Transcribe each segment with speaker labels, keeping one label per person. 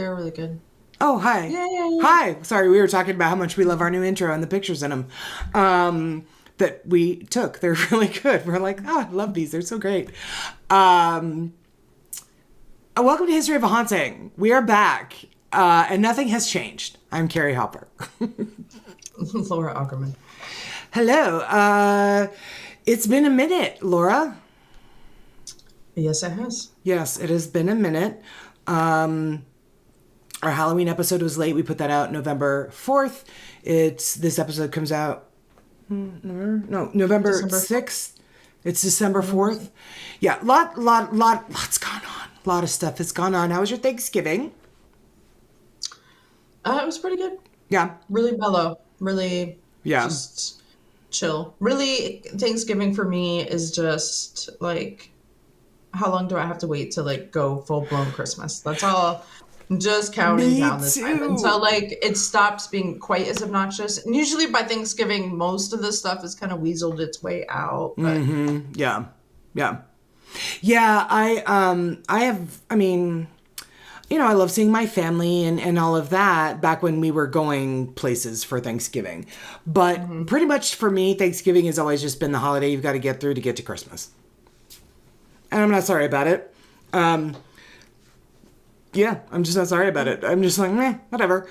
Speaker 1: They're really good.
Speaker 2: Oh, hi.
Speaker 1: Yay!
Speaker 2: Hi. Sorry, we were talking about how much we love our new intro and the pictures in them that we took. They're really good. We're like, oh, I love these. They're so great. Welcome to History of a Haunting. We are back, and nothing has changed. I'm Carrie Hopper.
Speaker 1: Laura Ackerman.
Speaker 2: Hello. It's been a minute, Laura.
Speaker 1: Yes, it has.
Speaker 2: Yes, it has been a minute. Our Halloween episode was late. We put that out November 4th. This episode comes out November 6th. It's December 4th. Yeah, lots gone on. A lot of stuff has gone on. How was your Thanksgiving?
Speaker 1: It was pretty good.
Speaker 2: Yeah.
Speaker 1: Really mellow. Really just chill. Really, Thanksgiving for me is just like, how long do I have to wait to like go full-blown Christmas? That's all. I'm just counting down this time until like it stops being quite as obnoxious. And usually by Thanksgiving, most of this stuff has kind of weaseled its way out. But
Speaker 2: Yeah. I love seeing my family and all of that back when we were going places for Thanksgiving. But pretty much for me, Thanksgiving has always just been the holiday you've got to get through to get to Christmas. And I'm not sorry about it. Yeah, I'm just not sorry about it. I'm just like, whatever.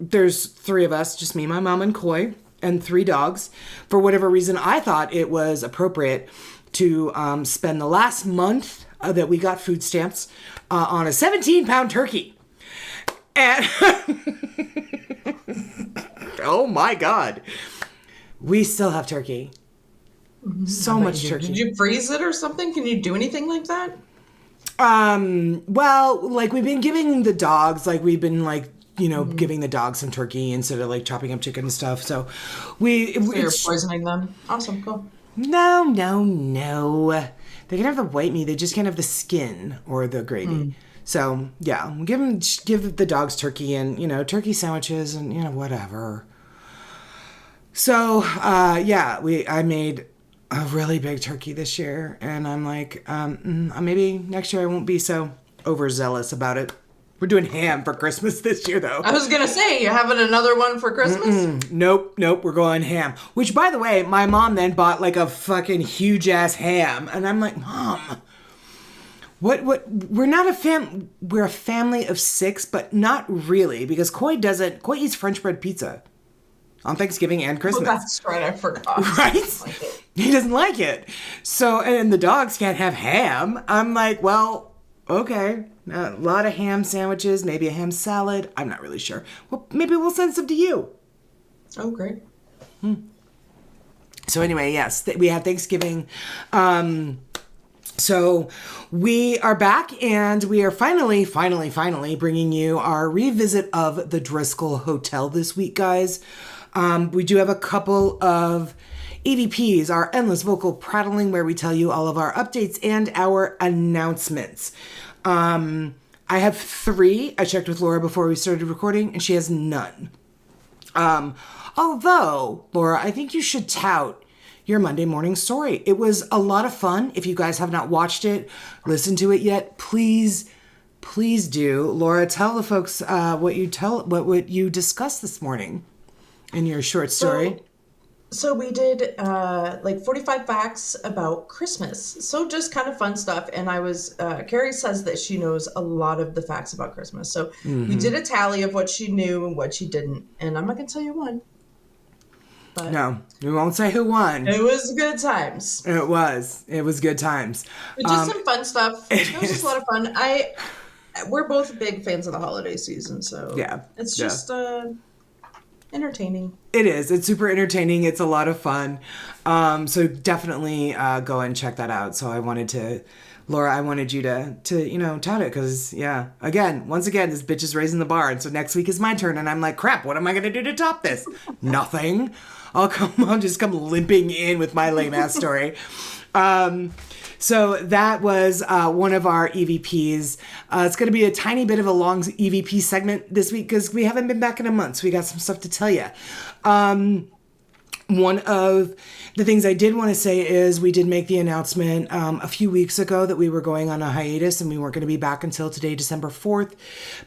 Speaker 2: There's 3 of us, just me, my mom, and Coy, and 3 dogs. For whatever reason, I thought it was appropriate to spend the last month that we got food stamps on a 17-pound turkey. And oh my God. We still have turkey. So much turkey.
Speaker 1: Did you freeze it or something? Can you do anything like that?
Speaker 2: Well, like we've been giving the dogs, like we've been like, giving the dogs some turkey instead of like chopping up chicken and stuff. So
Speaker 1: you're poisoning them. Awesome. Cool.
Speaker 2: No. They can have the white meat. They just can't have the skin or the gravy. So yeah, give the dogs turkey and, turkey sandwiches and, whatever. So, I made a really big turkey this year, and I'm like, maybe next year I won't be so overzealous about it. We're doing ham for Christmas this year, though.
Speaker 1: I was gonna say, you having another one for Christmas?
Speaker 2: Nope, we're going ham. Which, by the way, my mom then bought like a fucking huge ass ham, and I'm like, Mom, what? We're not a we're a family of 6, but not really, because Coy eats French bread pizza on Thanksgiving and Christmas.
Speaker 1: Oh, that's right, I forgot.
Speaker 2: Right? He doesn't like it. So, and the dogs can't have ham. I'm like, well, okay. A lot of ham sandwiches, maybe a ham salad. I'm not really sure. Well, maybe we'll send some to you.
Speaker 1: Oh, great.
Speaker 2: So anyway, yes, we had Thanksgiving. So we are back, and we are finally bringing you our revisit of the Driskill Hotel this week, guys. We do have a couple of EVPs, our endless vocal prattling, where we tell you all of our updates and our announcements. I have 3. I checked with Laura before we started recording, and she has none. Although, Laura, I think you should tout your Monday morning story. It was a lot of fun. If you guys have not watched it, listened to it yet, please do. Laura, tell the folks what you discussed this morning in your short story.
Speaker 1: So we did like 45 facts about Christmas. So just kind of fun stuff. And Carrie says that she knows a lot of the facts about Christmas. So we did a tally of what she knew and what she didn't. And I'm not going to tell you one. But
Speaker 2: no, we won't say who won.
Speaker 1: It was good times.
Speaker 2: It was good times.
Speaker 1: But just some fun stuff. It was just a lot of fun. We're both big fans of the holiday season. So
Speaker 2: yeah,
Speaker 1: it's just entertaining.
Speaker 2: It is. It's super entertaining. It's a lot of fun. So definitely go and check that out. So Laura, I wanted you to tout it because, once again, this bitch is raising the bar. And so next week is my turn. And I'm like, crap, what am I going to do to top this? Nothing. I'll just come limping in with my lame ass story. So that was one of our EVPs. It's going to be a tiny bit of a long EVP segment this week because we haven't been back in a month. So we got some stuff to tell you. One of the things I did want to say is we did make the announcement a few weeks ago that we were going on a hiatus and we weren't going to be back until today, December 4th,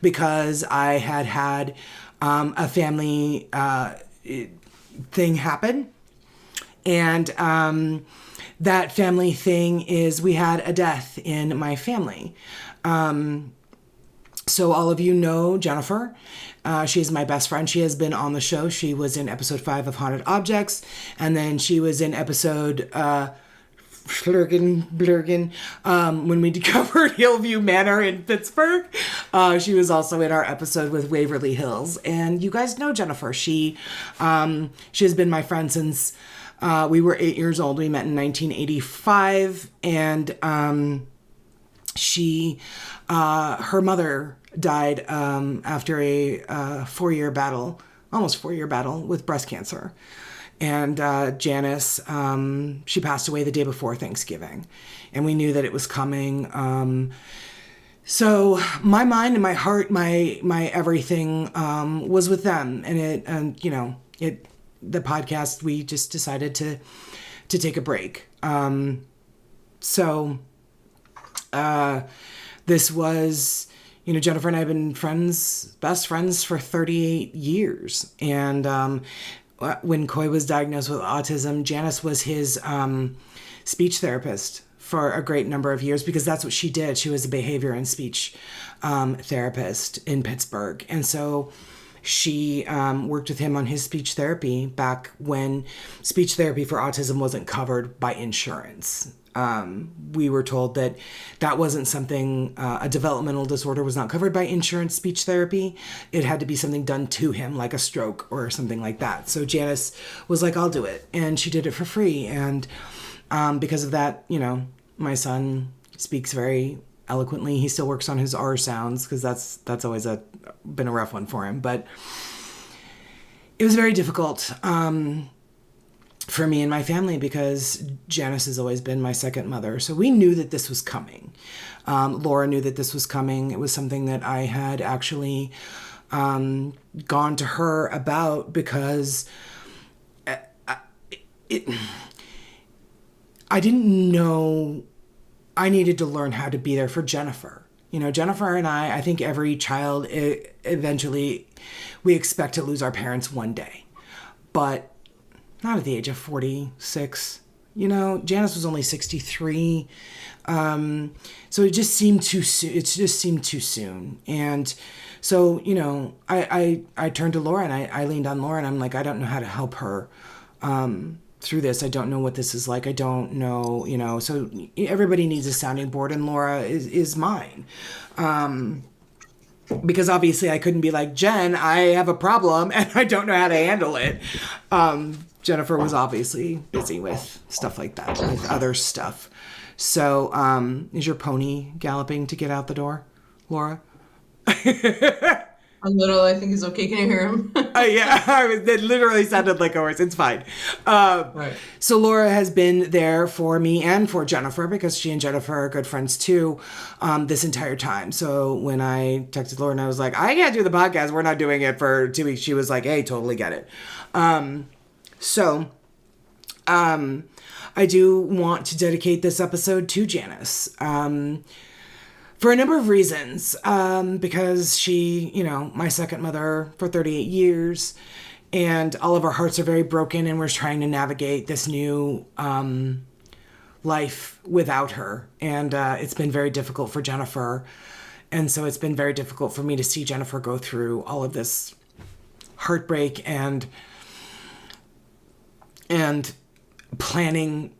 Speaker 2: because I had a family thing happen. And that family thing is we had a death in my family. So all of you know Jennifer. She's my best friend. She has been on the show. She was in episode 5 of Haunted Objects. And then she was in episode Blurgen, when we covered Hillview Manor in Pittsburgh. She was also in our episode with Waverly Hills. And you guys know Jennifer. She has been my friend since we were 8 years old. We met in 1985. And her mother died after a 4-year battle, almost 4-year battle with breast cancer. And Janice, she passed away the day before Thanksgiving. And we knew that it was coming. So my mind and my heart, my everything was with them. And the podcast, we just decided to take a break. This was, Jennifer and I have been best friends for 38 years. And when Coy was diagnosed with autism, Janice was his speech therapist for a great number of years, because that's what she did. She was a behavior and speech therapist in Pittsburgh. And so she worked with him on his speech therapy back when speech therapy for autism wasn't covered by insurance. We were told that wasn't something, a developmental disorder was not covered by insurance speech therapy. It had to be something done to him, like a stroke or something like that. So Janice was like, I'll do it. And she did it for free. And because of that, my son speaks very eloquently. He still works on his R sounds, because that's always been a rough one for him. But it was very difficult for me and my family, because Janice has always been my second mother. So we knew that this was coming. Laura knew that this was coming. It was something that I had actually gone to her about, because I didn't know I needed to learn how to be there for Jennifer. Jennifer and I think every child, eventually we expect to lose our parents one day, but not at the age of 46. Janice was only 63. So it just seemed too soon. It just seemed too soon. And so, I turned to Laura and I leaned on Laura and I'm like, I don't know how to help her through this. I don't know what this is like. I don't know, so everybody needs a sounding board, and Laura is mine. Because obviously I couldn't be like, Jen, I have a problem and I don't know how to handle it. Jennifer was obviously busy with stuff like that, with other stuff. So, is your pony galloping to get out the door, Laura?
Speaker 1: A little. I think he's okay. Can you hear him?
Speaker 2: Yeah, it literally sounded like a horse. It's fine. Right. So Laura has been there for me and for Jennifer, because she and Jennifer are good friends too, this entire time. So when I texted Laura and I was like, I can't do the podcast, we're not doing it for 2 weeks, she was like, hey, totally get it. I do want to dedicate this episode to Janice. For a number of reasons, because she, my second mother for 38 years, and all of our hearts are very broken, and we're trying to navigate this new life without her. And it's been very difficult for Jennifer. And so it's been very difficult for me to see Jennifer go through all of this heartbreak and planning,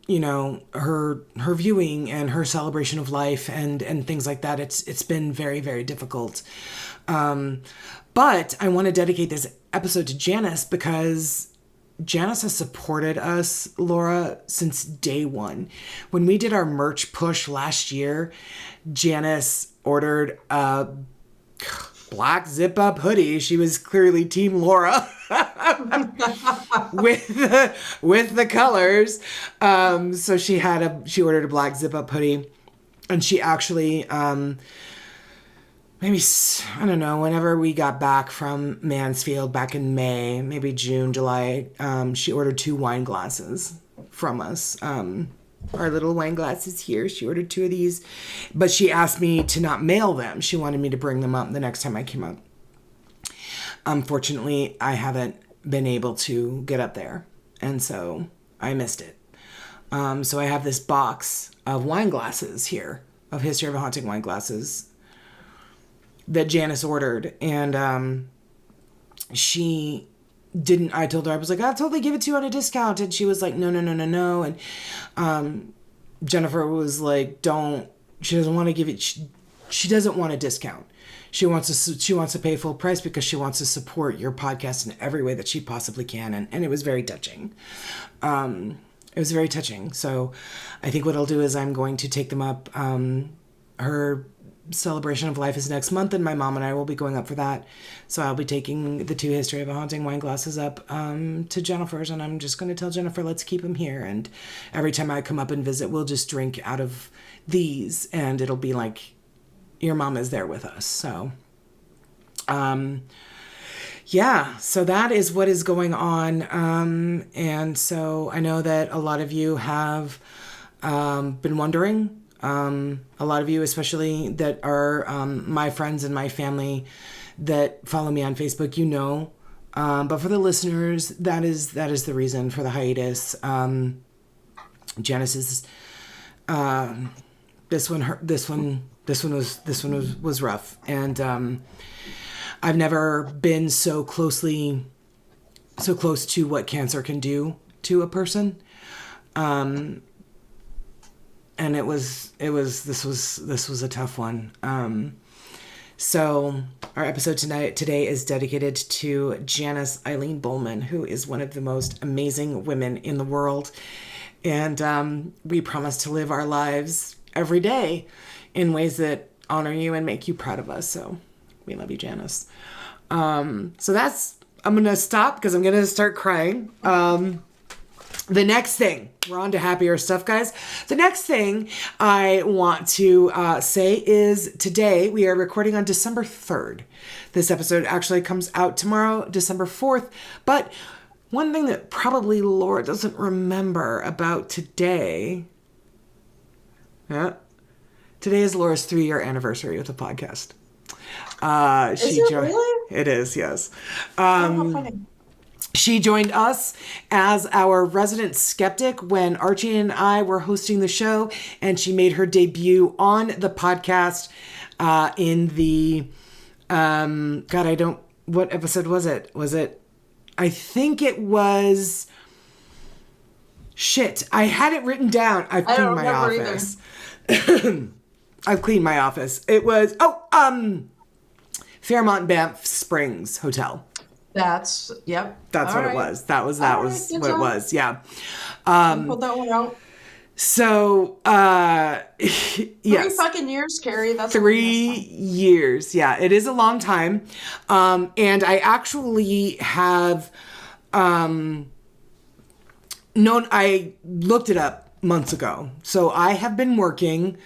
Speaker 2: her viewing and her celebration of life and things like that. It's been very, very difficult. But I want to dedicate this episode to Janice, because Janice has supported us, Laura, since day one. When we did our merch push last year, Janice ordered a black zip-up hoodie. She was clearly Team Laura with the colors. So she ordered a black zip-up hoodie, and she actually maybe, I don't know, whenever we got back from Mansfield back in May, maybe June, July, she ordered 2 wine glasses from us. Our little wine glasses here. She ordered 2 of these, but she asked me to not mail them. She wanted me to bring them up the next time I came up. Unfortunately, I haven't been able to get up there, and so I missed it. So I have this box of wine glasses here, of History of a Haunting wine glasses that Janice ordered, and she didn't. I told her, I was like, I'll totally give it to you on a discount, and she was like, no, and Jennifer was like, she doesn't want to give it. She doesn't want a discount. She wants to pay full price because she wants to support your podcast in every way that she possibly can, and it was very touching. It was very touching. So I think what I'll do is I'm going to take them up. Her celebration of life is next month, and my mom and I will be going up for that. So I'll be taking the 2 History of a Haunting wine glasses up to Jennifer's, and I'm just going to tell Jennifer, let's keep them here. And every time I come up and visit, we'll just drink out of these, and it'll be like your mom is there with us. So, yeah, so that is what is going on. And so I know that a lot of you have been wondering, a lot of you, especially that are my friends and my family that follow me on Facebook, you know. But for the listeners, that is the reason for the hiatus. Janice is this one was rough, and I've never been so close to what cancer can do to a person. And this was a tough one. So our episode today is dedicated to Janice Eileen Bowman, who is one of the most amazing women in the world. And we promise to live our lives every day in ways that honor you and make you proud of us. So we love you, Janice. I'm going to stop because I'm going to start crying. The next thing, we're on to happier stuff, guys. The next thing I want to say is today we are recording on December 3rd. This episode actually comes out tomorrow, December 4th. But one thing that probably Laura doesn't remember about today. Yeah. Today is Laura's 3-year anniversary with the podcast.
Speaker 1: Is it really?
Speaker 2: It is, yes.
Speaker 1: How funny.
Speaker 2: She joined us as our resident skeptic when Archie and I were hosting the show, and she made her debut on the podcast in the, what episode was it? I think it was, I had it written down. I've cleaned my office. I've cleaned my office. It was, Fairmont Banff Springs Hotel.
Speaker 1: That's what
Speaker 2: it was. That was what it was. Yeah.
Speaker 1: Pulled that one out.
Speaker 2: So, yes.
Speaker 1: 3 fucking years, Carrie. That's
Speaker 2: 3 years. Yeah, it is a long time. And I actually have I looked it up months ago. So I have been working.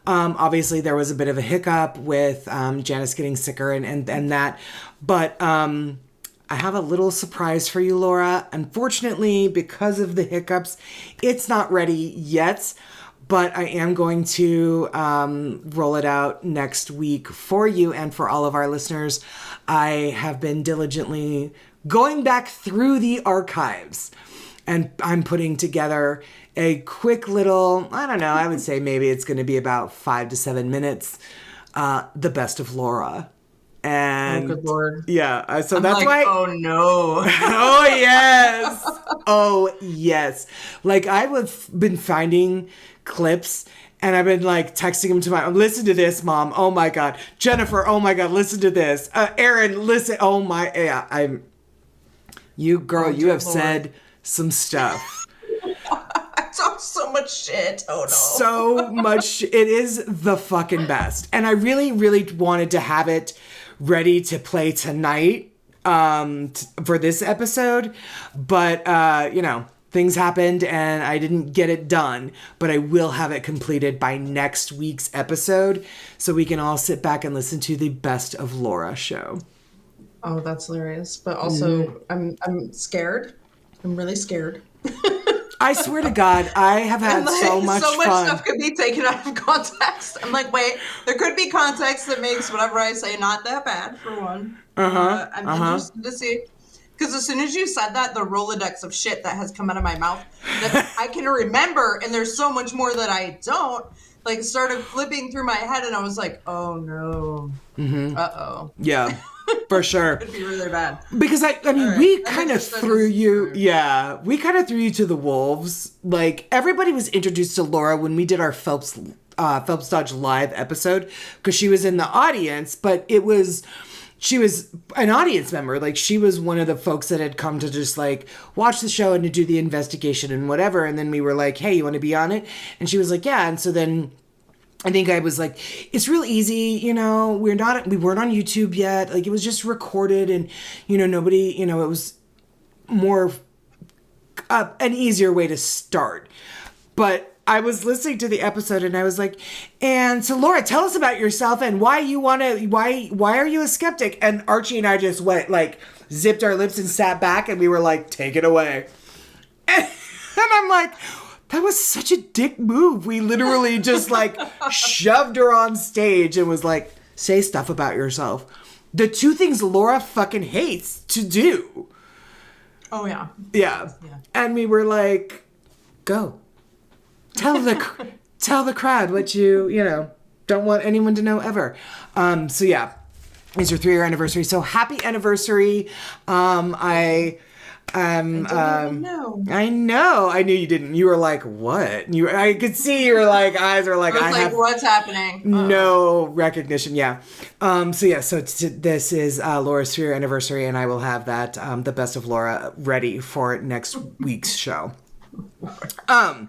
Speaker 2: Obviously, there was a bit of a hiccup with Janice getting sicker and that. But I have a little surprise for you, Laura. Unfortunately, because of the hiccups, it's not ready yet. But I am going to roll it out next week for you and for all of our listeners. I have been diligently going back through the archives, and I'm putting together a quick little, I don't know, I would say maybe it's going to be about 5 to 7 minutes, the best of Laura. And
Speaker 1: good Lord.
Speaker 2: Yeah, so that's why.
Speaker 1: Oh no.
Speaker 2: Oh yes. Oh yes. Like I've been finding clips, and I've been like texting them to listen to this, Mom. Oh my God. Jennifer. Oh my God. Listen to this. Aaron, listen. Oh my. Yeah. You have said some stuff.
Speaker 1: I talk so much shit. Oh no.
Speaker 2: So much. It is the fucking best. And I really, really wanted to have it ready to play tonight for this episode. But, things happened and I didn't get it done, but I will have it completed by next week's episode so we can all sit back and listen to the Best of Laura show.
Speaker 1: Oh, that's hilarious. But also, I'm scared. I'm really scared.
Speaker 2: I swear to God, I have had so much fun. So much
Speaker 1: stuff could be taken out of context. I'm like, wait, there could be context that makes whatever I say not that bad, for one. I'm interested to see. Because as soon as you said that, the Rolodex of shit that has come out of my mouth that I can remember, and there's so much more that I don't, like, started flipping through my head, and I was like, oh, no. Uh-oh.
Speaker 2: Yeah. For sure.
Speaker 1: It could be really bad.
Speaker 2: Because I mean, right. We kind of threw you, we kind of threw you to the wolves. Like, everybody was introduced to Laura when we did our Phelps Dodge Live episode, because she was in the audience, but she was an audience member. Like, she was one of the folks that had come to just, like, watch the show and to do the investigation and whatever. And then we were like, hey, you want to be on it? And she was like, yeah. And so then I think I was like, it's real easy, we weren't on YouTube yet. Like, it was just recorded and, nobody, it was more an easier way to start. But I was listening to the episode and I was like, and so Laura, tell us about yourself and why are you a skeptic? And Archie and I just went, like, zipped our lips and sat back and we were like, take it away. And I'm like, that was such a dick move. We literally just, like, shoved her on stage and was like, say stuff about yourself. The two things Laura fucking hates to do.
Speaker 1: Oh, yeah.
Speaker 2: Yeah. And we were like, go. Tell the crowd what you don't want anyone to know ever. So, yeah. It's your 3-year anniversary. So, happy anniversary. I know. I knew you didn't. You were like, what? I could see your, like, eyes were like,
Speaker 1: I was like, what's happening?
Speaker 2: No recognition. Yeah. So this is Laura's 3-year anniversary, and I will have that, the Best of Laura, ready for next week's show. And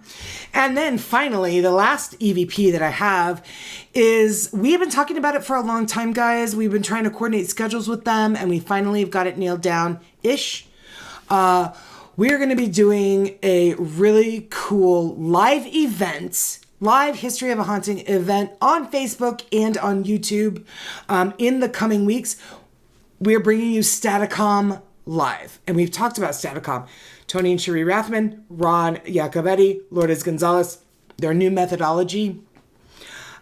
Speaker 2: then finally, the last EVP that I have is, we have been talking about it for a long time, guys. We've been trying to coordinate schedules with them, and we finally have got it nailed down-ish. We're going to be doing a really cool live History of a Haunting event on Facebook and on YouTube. In the coming weeks, we're bringing you Staticom live. And we've talked about Staticom. Tony and Cherie Rathman, Ron Iacovetti, Lourdes Gonzalez, their new methodology.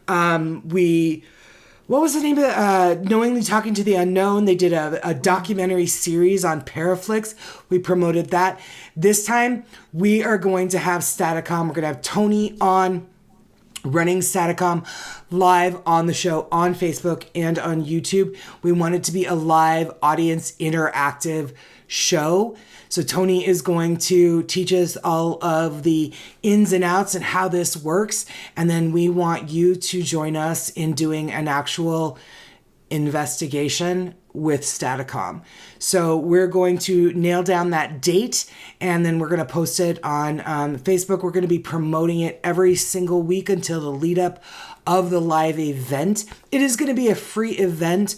Speaker 2: What was the name of it? Knowingly Talking to the Unknown. They did a documentary series on Paraflix. We promoted that. This time, we are going to have Staticom. We're going to have Tony on, running Staticom live on the show on Facebook and on YouTube. We want it to be a live audience interactive show. So Tony is going to teach us all of the ins and outs and how this works. And then we want you to join us in doing an actual investigation with Staticom. So we're going to nail down that date, and then we're going to post it on Facebook. We're going to be promoting it every single week until the lead up of the live event. It is going to be a free event.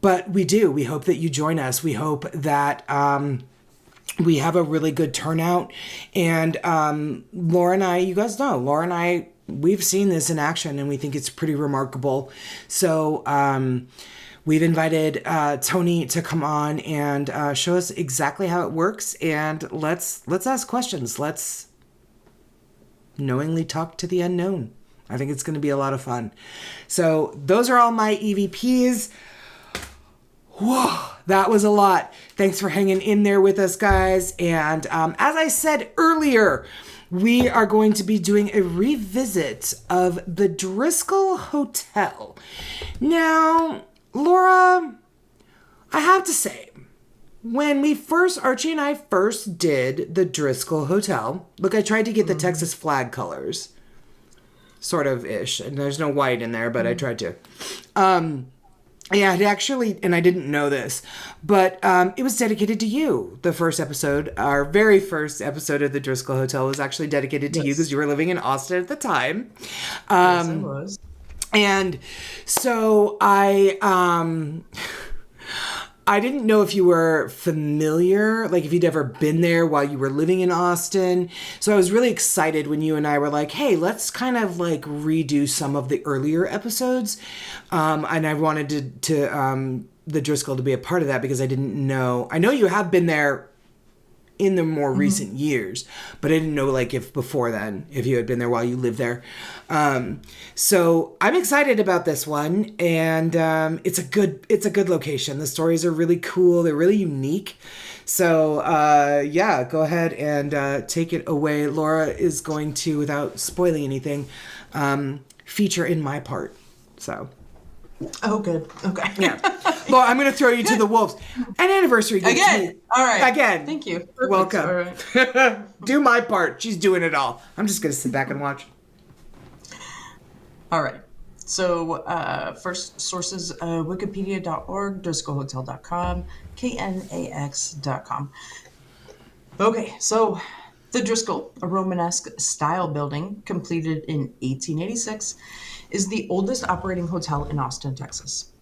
Speaker 2: But we hope that you join us. We hope that we have a really good turnout. And Laura and I, you guys know, Laura and I, we've seen this in action and we think it's pretty remarkable. So we've invited Tony to come on and show us exactly how it works. And let's ask questions. Let's knowingly talk to the unknown. I think it's going to be a lot of fun. So those are all my EVPs. Whoa, that was a lot. Thanks for hanging in there with us, guys. And as I said earlier, we are going to be doing a revisit of the Driskill Hotel. Now, Laura, I have to say, when Archie and I first did the Driskill Hotel, look, I tried to get the Texas flag colors. Sort of ish. And there's no white in there, but I tried to. Yeah, it actually, and I didn't know this, but it was dedicated to you. The first episode, our very first episode of the Driskill Hotel, was actually dedicated to you because you were living in Austin at the time.
Speaker 1: Yes, I was.
Speaker 2: And so I I didn't know if you were familiar, like if you'd ever been there while you were living in Austin. So I was really excited when you and I were like, hey, let's kind of like redo some of the earlier episodes. And I wanted to the Driskill to be a part of that because I didn't know. I know you have been there in the more recent years, but I didn't know like if before then, if you had been there while you lived there. So I'm excited about this one, and it's a good location. The stories are really cool. They're really unique. So yeah, go ahead and take it away. Laura is going to, without spoiling anything, feature in my part. So.
Speaker 1: Oh, good. Okay.
Speaker 2: Yeah. Well, I'm going to throw you to the wolves. An anniversary gift.
Speaker 1: Again. All right.
Speaker 2: Again.
Speaker 1: Thank you. Perfect.
Speaker 2: Welcome.
Speaker 1: All right.
Speaker 2: Do my part. She's doing it all. I'm just going to sit back and watch.
Speaker 1: All right. So first sources, wikipedia.org, driskillhotel.com, knax.com. Okay, so the Driskill, a Romanesque style building completed in 1886, is the oldest operating hotel in Austin, Texas.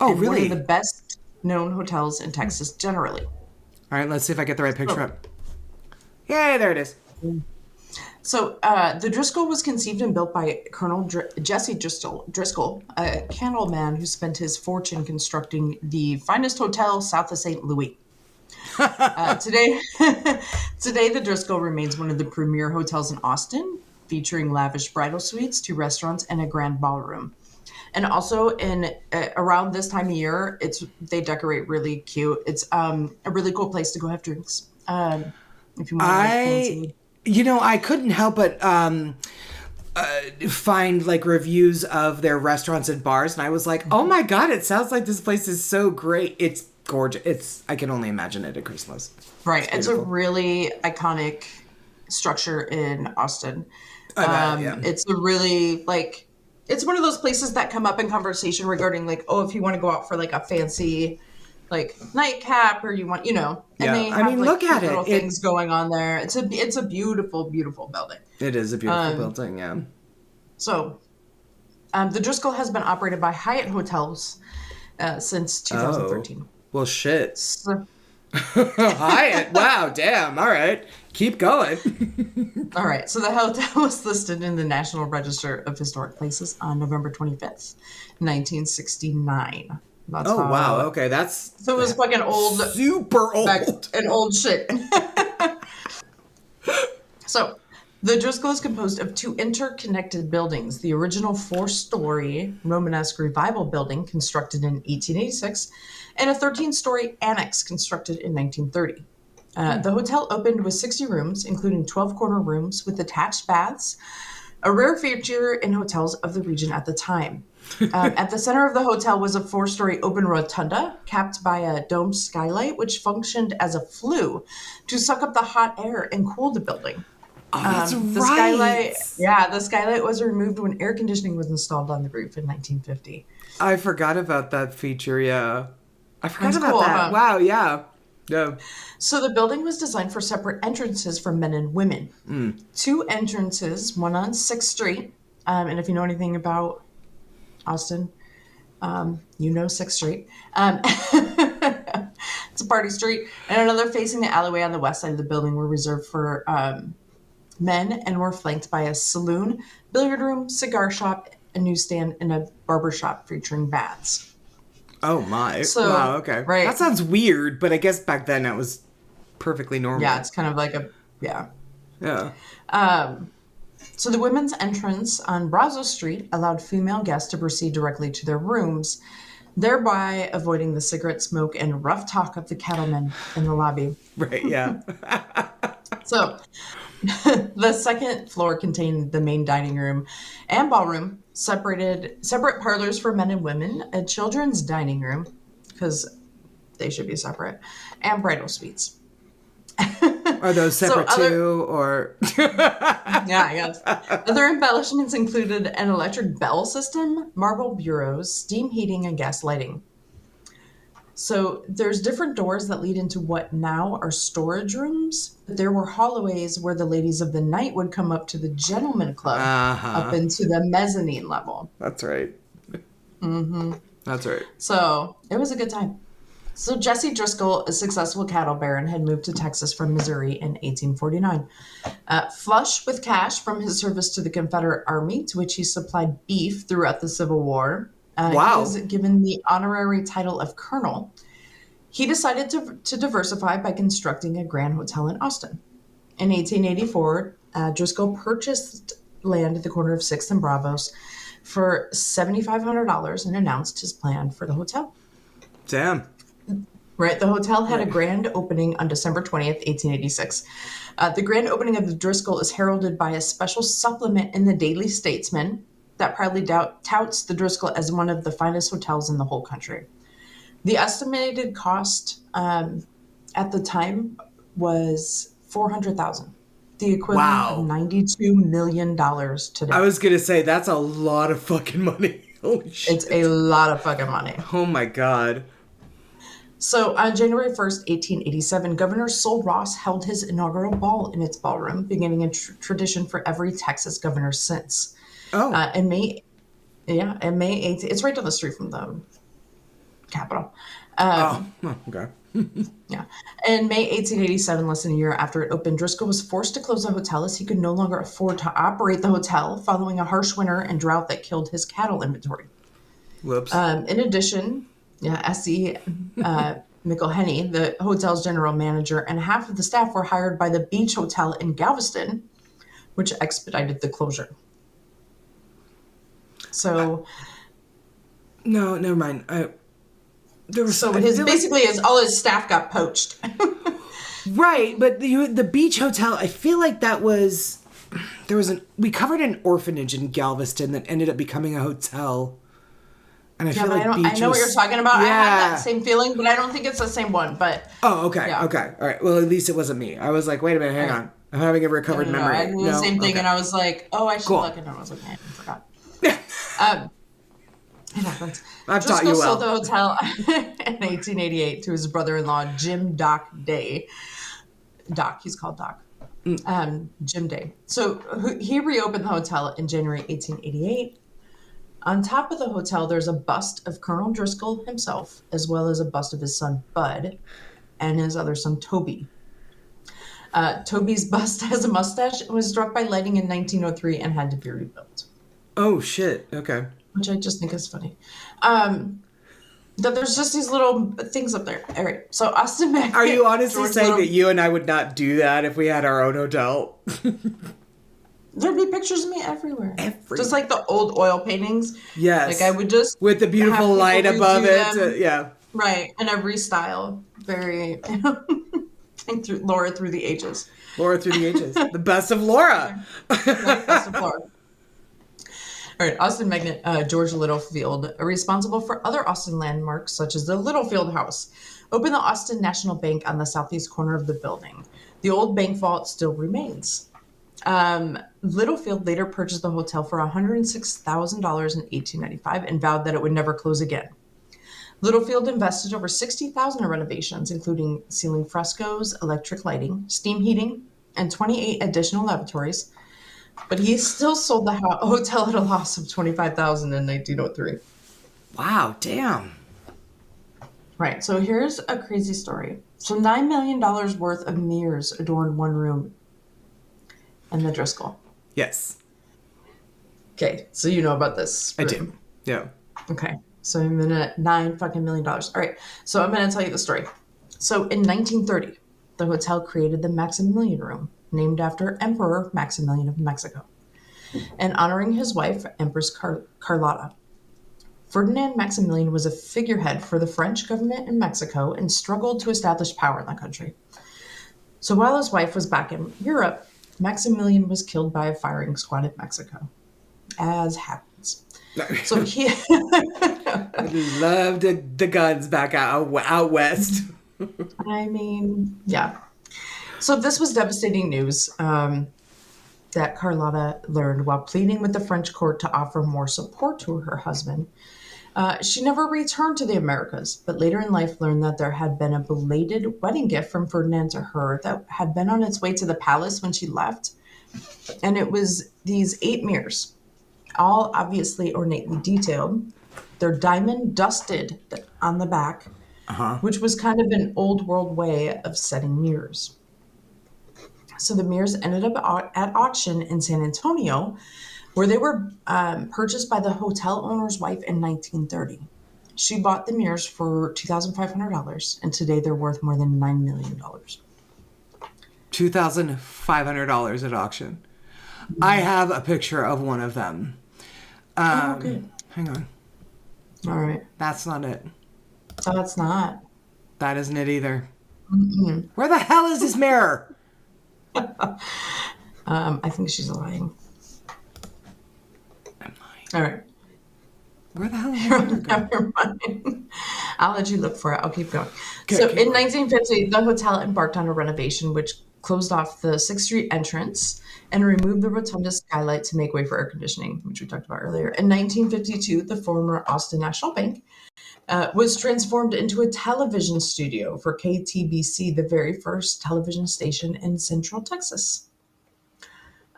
Speaker 2: Oh,
Speaker 1: and
Speaker 2: really?
Speaker 1: One of the best known hotels in Texas generally.
Speaker 2: All right, let's see if I get the right picture up. Yay, there it is.
Speaker 1: So the Driskill was conceived and built by Colonel Jesse Driskill, a cattleman who spent his fortune constructing the finest hotel south of St. Louis. Today, the Driskill remains one of the premier hotels in Austin, featuring lavish bridal suites, 2 restaurants, and a grand ballroom. And also, in around this time of year, they decorate really cute. It's a really cool place to go have drinks. If you want to fancy.
Speaker 2: I couldn't help but find like reviews of their restaurants and bars, and I was like, oh my god, it sounds like this place is so great. It's gorgeous. I can only imagine it at Christmas.
Speaker 1: Right. It's a really iconic structure in Austin.
Speaker 2: I bet, yeah.
Speaker 1: It's a really like, it's one of those places that come up in conversation regarding like, oh, if you want to go out for like a fancy like nightcap, or you want, and they have
Speaker 2: look at
Speaker 1: little
Speaker 2: it.
Speaker 1: things going on there. It's a beautiful, beautiful building.
Speaker 2: It is a beautiful building, yeah.
Speaker 1: So, the Driskill has been operated by Hyatt Hotels since 2013.
Speaker 2: Oh. Well, shit. Hyatt. Wow, damn. All right. Keep going.
Speaker 1: All right. So the hotel was listed in the National Register of Historic Places on November 25th, 1969.
Speaker 2: Wow. Okay.
Speaker 1: So it was fucking old.
Speaker 2: Super old.
Speaker 1: An old shit. So the Driskill is composed of 2 interconnected buildings. The original 4-story Romanesque Revival building constructed in 1886 and a 13-story annex constructed in 1930. The hotel opened with 60 rooms, including 12 corner rooms with attached baths, a rare feature in hotels of the region at the time. At the center of the hotel was a 4-story open rotunda capped by a domed skylight, which functioned as a flue to suck up the hot air and cool the building.
Speaker 2: Oh, that's
Speaker 1: the
Speaker 2: right.
Speaker 1: The skylight was removed when air conditioning was installed on the roof in 1950.
Speaker 2: I forgot about that feature, yeah. I forgot about
Speaker 1: cool,
Speaker 2: that.
Speaker 1: huh?
Speaker 2: Wow, yeah. Yeah.
Speaker 1: So the building was designed for separate entrances for men and women. 2 entrances, one on 6th Street. And if you know anything about Austin, you know 6th Street. It's a party street. And another facing the alleyway on the west side of the building were reserved for men and were flanked by a saloon, billiard room, cigar shop, a newsstand, and a barber shop featuring baths.
Speaker 2: Oh my.
Speaker 1: So,
Speaker 2: wow, okay.
Speaker 1: Right.
Speaker 2: That sounds weird, but I guess back then that was perfectly normal.
Speaker 1: Yeah, it's kind of like yeah.
Speaker 2: Yeah.
Speaker 1: So the women's entrance on Brazos Street allowed female guests to proceed directly to their rooms, thereby avoiding the cigarette smoke and rough talk of the cattlemen in the lobby.
Speaker 2: Right, yeah.
Speaker 1: So the second floor contained the main dining room and ballroom, separate parlors for men and women, a children's dining room, because they should be separate, and bridal suites.
Speaker 2: Are those separate too, or?
Speaker 1: Yeah, I guess. Other embellishments included an electric bell system, marble bureaus, steam heating, and gas lighting. So there's different doors that lead into what now are storage rooms. There were hallways where the ladies of the night would come up to the gentleman club, up into the mezzanine level.
Speaker 2: That's right.
Speaker 1: Mm-hmm.
Speaker 2: That's right.
Speaker 1: So it was a good time. So Jesse Driscoll, a successful cattle baron, had moved to Texas from Missouri in 1849. Flush with cash from his service to the Confederate Army, to which he supplied beef throughout the Civil War, he was
Speaker 2: Wow.
Speaker 1: given the honorary title of colonel. He decided to diversify by constructing a grand hotel in Austin. In 1884, Driscoll purchased land at the corner of 6th and Bravos for $7,500 and announced his plan for the hotel.
Speaker 2: Damn.
Speaker 1: Right, the hotel had a grand opening on December 20th, 1886. The grand opening of the Driskill is heralded by a special supplement in the Daily Statesman that proudly touts the Driskill as one of the finest hotels in the whole country. The estimated cost at the time was $400,000, the equivalent of
Speaker 2: Wow.
Speaker 1: $92 million today.
Speaker 2: I was gonna say that's a lot of fucking money. Holy shit.
Speaker 1: It's a lot of fucking money.
Speaker 2: Oh my god.
Speaker 1: So on January 1st, 1887, Governor Sol Ross held his inaugural ball in its ballroom, beginning a tradition for every Texas governor since.
Speaker 2: Oh.
Speaker 1: In May 8th, it's right down the street from the Capitol.
Speaker 2: Okay.
Speaker 1: Yeah. In May 1887, less than a year after it opened, Driscoll was forced to close the hotel as he could no longer afford to operate the hotel following a harsh winter and drought that killed his cattle inventory.
Speaker 2: Whoops.
Speaker 1: In addition, S.E. McElhenney, the hotel's general manager, and half of the staff were hired by the Beach Hotel in Galveston, which expedited the closure. So...
Speaker 2: No, never mind.
Speaker 1: All his staff got poached.
Speaker 2: Right, but the Beach Hotel, I feel like we covered an orphanage in Galveston that ended up becoming a hotel. And I feel like
Speaker 1: I know what you're talking about.
Speaker 2: Yeah.
Speaker 1: I have that same feeling, but I don't think it's the same one. But
Speaker 2: okay,
Speaker 1: yeah.
Speaker 2: Okay, all right. Well, at least it wasn't me. I was like, wait a minute, hang on. I'm having a recovered memory.
Speaker 1: I did the same thing, and I was like, oh, I should look, and I was like, I forgot. It happens.
Speaker 2: I've taught you well.
Speaker 1: Sold the hotel in 1888 to his brother-in-law, Jim Doc Day. Doc, he's called Doc. Jim Day. So he reopened the hotel in January 1888. On top of the hotel, there's a bust of Colonel Driskill himself, as well as a bust of his son, Bud, and his other son, Toby. Toby's bust has a mustache and was struck by lightning in 1903 and had to be rebuilt.
Speaker 2: Oh, shit. Okay.
Speaker 1: Which I just think is funny. That there's just these little things up there. All right. So Austin Mack.
Speaker 2: Are you honestly saying that you and I would not do that if we had our own hotel?
Speaker 1: There'd be pictures of me everywhere. Just like the old oil paintings.
Speaker 2: Yes.
Speaker 1: Like I would just...
Speaker 2: With the beautiful light above it. Yeah.
Speaker 1: Right. In every style. Very... Laura through the ages.
Speaker 2: Laura through the ages. The best of Laura.
Speaker 1: Best of Laura. All right, Austin magnate George Littlefield, responsible for other Austin landmarks such as the Littlefield House, opened the Austin National Bank on the southeast corner of the building. The old bank vault still remains. Littlefield later purchased the hotel for $106,000 in 1895 and vowed that it would never close again. Littlefield invested over $60,000 in renovations, including ceiling frescoes, electric lighting, steam heating, and 28 additional lavatories. But he still sold the hotel at a loss of $25,000 in 1903.
Speaker 2: Wow, damn.
Speaker 1: Right, so here's a crazy story. So $9 million worth of mirrors adorned one room in the Driskill.
Speaker 2: Yes.
Speaker 1: Okay, so you know about this room.
Speaker 2: I do. Yeah.
Speaker 1: Okay, so I'm in a $9 million. All right, so I'm going to tell you the story. So in 1930, the hotel created the Maximilian Room, named after Emperor Maximilian of Mexico, and honoring his wife, Empress Carlotta. Ferdinand Maximilian was a figurehead for the French government in Mexico and struggled to establish power in the country. So while his wife was back in Europe, Maximilian was killed by a firing squad in Mexico, as happens. So he
Speaker 2: loved the guns back out west.
Speaker 1: I mean, yeah. So this was devastating news that Carlotta learned while pleading with the French court to offer more support to her husband. She never returned to the Americas, but later in life learned that there had been a belated wedding gift from Ferdinand to her that had been on its way to the palace when she left. And it was these 8 mirrors, all obviously ornately detailed. They're diamond dusted on the back, which was kind of an old world way of setting mirrors. So the mirrors ended up at auction in San Antonio, where they were purchased by the hotel owner's wife in 1930. She bought the mirrors for $2,500, and today they're worth more than $9 million.
Speaker 2: $2,500 at auction. I have a picture of one of them.
Speaker 1: Okay.
Speaker 2: Hang on.
Speaker 1: All right.
Speaker 2: That's not it.
Speaker 1: Oh, that's not.
Speaker 2: That isn't it either. Mm-mm. Where the hell is this mirror?
Speaker 1: I think she's lying.
Speaker 2: I'm lying.
Speaker 1: All right.
Speaker 2: Where the hell is it?
Speaker 1: Never mind. I'll let you look for it. I'll keep going. So in 1950, the hotel embarked on a renovation which closed off the 6th Street entrance and removed the rotunda skylight to make way for air conditioning, which we talked about earlier. In 1952, the former Austin National Bank was transformed into a television studio for KTBC, the very first television station in Central Texas.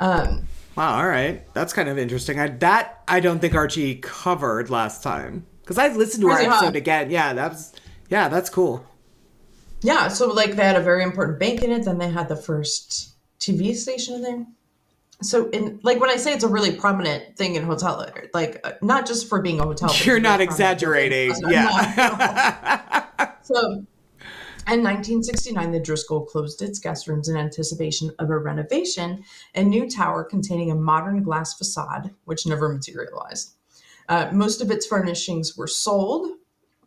Speaker 2: Wow, all right. That's kind of interesting. I don't think Archie covered last time. Because I listened to our episode again. Yeah, that's cool.
Speaker 1: Yeah, so like they had a very important bank in it, then they had the first TV station in there. So in like when I say it's a really prominent thing in hotel, like not just for being a hotel.
Speaker 2: You're not exaggerating. Yeah.
Speaker 1: So in 1969, the Driskill closed its guest rooms in anticipation of a renovation and new tower containing a modern glass facade, which never materialized. Most of its furnishings were sold,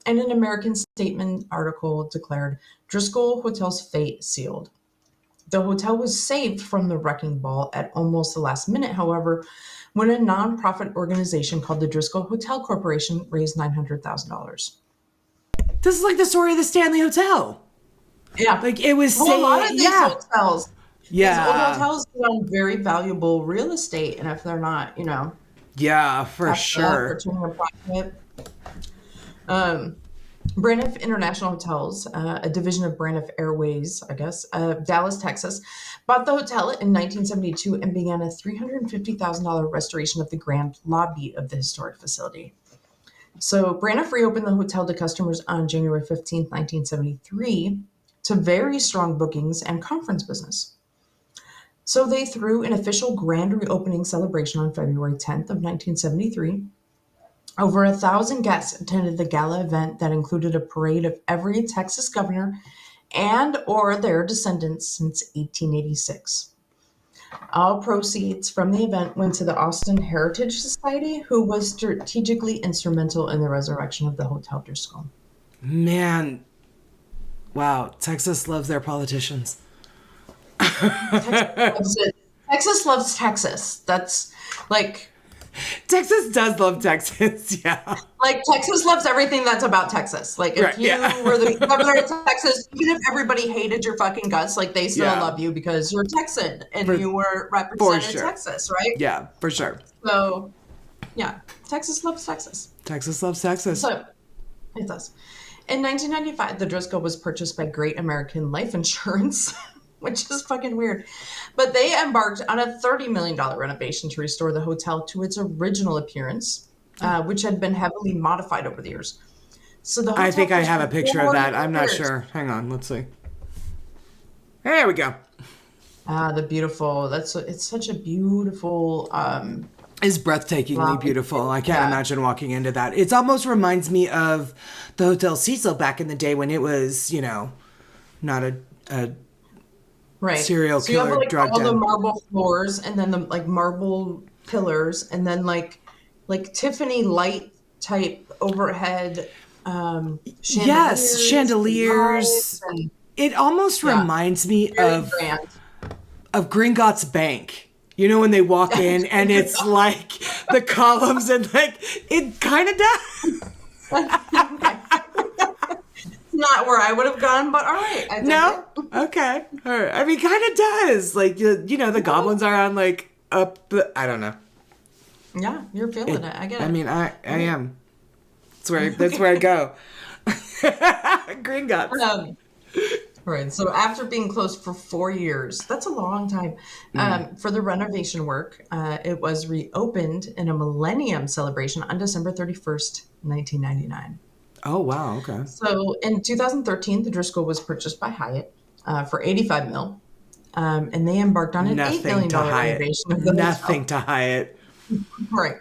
Speaker 1: and an American Statement article declared Driskill Hotel's fate sealed. The hotel was saved from the wrecking ball at almost the last minute, however, when a nonprofit organization called the Driskill Hotel Corporation raised $900,000.
Speaker 2: This is like the story of the Stanley Hotel.
Speaker 1: Yeah.
Speaker 2: Like it was
Speaker 1: a lot of these hotels.
Speaker 2: Yeah.
Speaker 1: These old hotels own very valuable real estate, and if they're not,
Speaker 2: yeah, for sure.
Speaker 1: Braniff International Hotels, a division of Braniff Airways, I guess, Dallas, Texas, bought the hotel in 1972 and began a $350,000 restoration of the grand lobby of the historic facility. So Braniff reopened the hotel to customers on January 15th, 1973, to very strong bookings and conference business. So they threw an official grand reopening celebration on February 10th of 1973. Over 1,000 guests attended the gala event that included a parade of every Texas governor and or their descendants since 1886. All proceeds from the event went to the Austin Heritage Society, who was strategically instrumental in the resurrection of the Hotel Driskill.
Speaker 2: Man, wow, Texas loves their politicians.
Speaker 1: Texas loves it. Texas loves Texas. That's like...
Speaker 2: Texas does love Texas, yeah.
Speaker 1: Like, Texas loves everything that's about Texas. Like, if you were the governor of Texas, even if everybody hated your fucking guts, like, they still love you because you're Texan and you were representing Texas, right?
Speaker 2: Yeah, for sure.
Speaker 1: So, yeah, Texas loves Texas.
Speaker 2: Texas loves Texas.
Speaker 1: So, it does. In 1995, the Driskill was purchased by Great American Life Insurance, which is fucking weird. But they embarked on a $30 million renovation to restore the hotel to its original appearance, which had been heavily modified over the years. So the hotel
Speaker 2: I think I have a picture of that. I'm not sure. Hang on, let's see. There we go.
Speaker 1: The beautiful. It's such a beautiful.
Speaker 2: It's breathtakingly beautiful. I can't imagine walking into that. It almost reminds me of the Hotel Cecil back in the day when it was, not a serial killer,
Speaker 1: you have like
Speaker 2: drug
Speaker 1: all
Speaker 2: den.
Speaker 1: the marble floors and then the like marble pillars and then like Tiffany light type overhead chandeliers.
Speaker 2: Yes, chandeliers. And, it almost reminds me of Gringotts Bank. When they walk in and it's like the columns and like it kind of does.
Speaker 1: Not where I would have gone, but all right.
Speaker 2: No? Okay. All right. I mean, kind of does. Like, the goblins are on, like, up the... I don't know.
Speaker 1: Yeah, you're feeling it. I get it.
Speaker 2: I mean, I am. That's where I go. Gringotts.
Speaker 1: Right. So after being closed for 4 years, that's a long time, for the renovation work, it was reopened in a millennium celebration on December 31st, 1999.
Speaker 2: Oh, wow. Okay.
Speaker 1: So in 2013, the Driskill was purchased by Hyatt for 85 mil. And they embarked on an $8
Speaker 2: Nothing
Speaker 1: million
Speaker 2: to Hyatt.
Speaker 1: renovation of the
Speaker 2: Nothing
Speaker 1: hotel.
Speaker 2: to Hyatt.
Speaker 1: Right.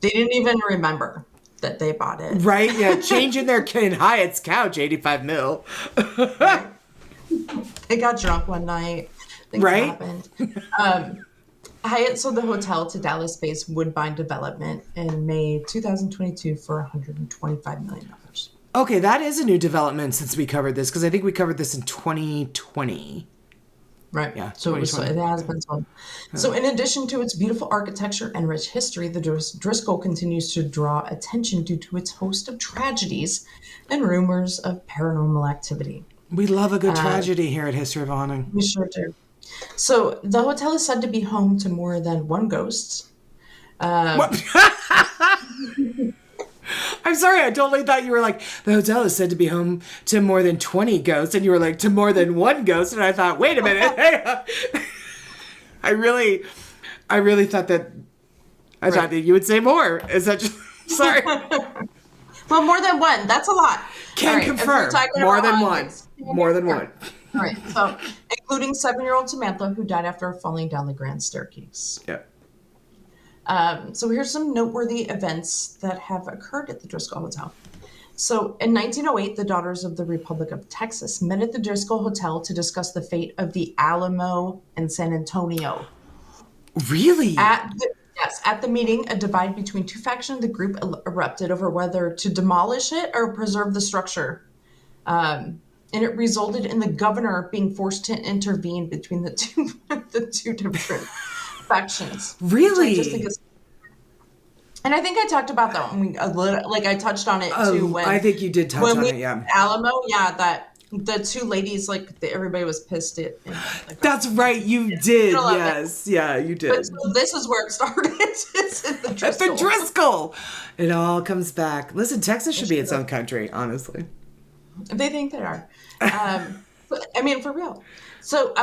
Speaker 1: They didn't even remember that they bought it.
Speaker 2: Right? Yeah. Changing their in Hyatt's couch, 85 mil.
Speaker 1: Right. They got drunk one night. Things
Speaker 2: Right?
Speaker 1: happened. Hyatt sold the hotel to Dallas-based Woodbine Development in May 2022 for $125 million.
Speaker 2: Okay, that is a new development since we covered this, because I think we covered this in 2020.
Speaker 1: Right.
Speaker 2: Yeah,
Speaker 1: So it has been sold. So in addition to its beautiful architecture and rich history, the Driskill continues to draw attention due to its host of tragedies and rumors of paranormal activity.
Speaker 2: We love a good tragedy here at History of Haunting.
Speaker 1: We sure do. So the hotel is said to be home to more than one ghost.
Speaker 2: What? I'm sorry, I totally thought you were like, the hotel is said to be home to more than 20 ghosts, and you were like, to more than one ghost, and I thought, wait a minute. I really thought that, I thought that you would say more. Is that just, sorry.
Speaker 1: Well, more than one. That's a lot.
Speaker 2: Can confirm. More than one. More than one.
Speaker 1: All right. So, including 7-year-old Samantha, who died after falling down the grand staircase.
Speaker 2: Yeah.
Speaker 1: So here's some noteworthy events that have occurred at the Driskill Hotel. So in 1908, the Daughters of the Republic of Texas met at the Driskill Hotel to discuss the fate of the Alamo and San Antonio.
Speaker 2: Really?
Speaker 1: At the meeting, a divide between two factions of the group erupted over whether to demolish it or preserve the structure. And it resulted in the governor being forced to intervene between the two different factions.
Speaker 2: Really?
Speaker 1: I just think and I think I talked about that when I touched on it too. When
Speaker 2: I think you did touch on it, yeah.
Speaker 1: Alamo, that the two ladies, everybody was pissed at.
Speaker 2: That's right, you did. Yes, yeah, you did.
Speaker 1: But so this is where it started. It's at the Driskill.
Speaker 2: At the Driskill. It all comes back. Listen, Texas should be its own country, honestly.
Speaker 1: They think they are. I mean, for real. So,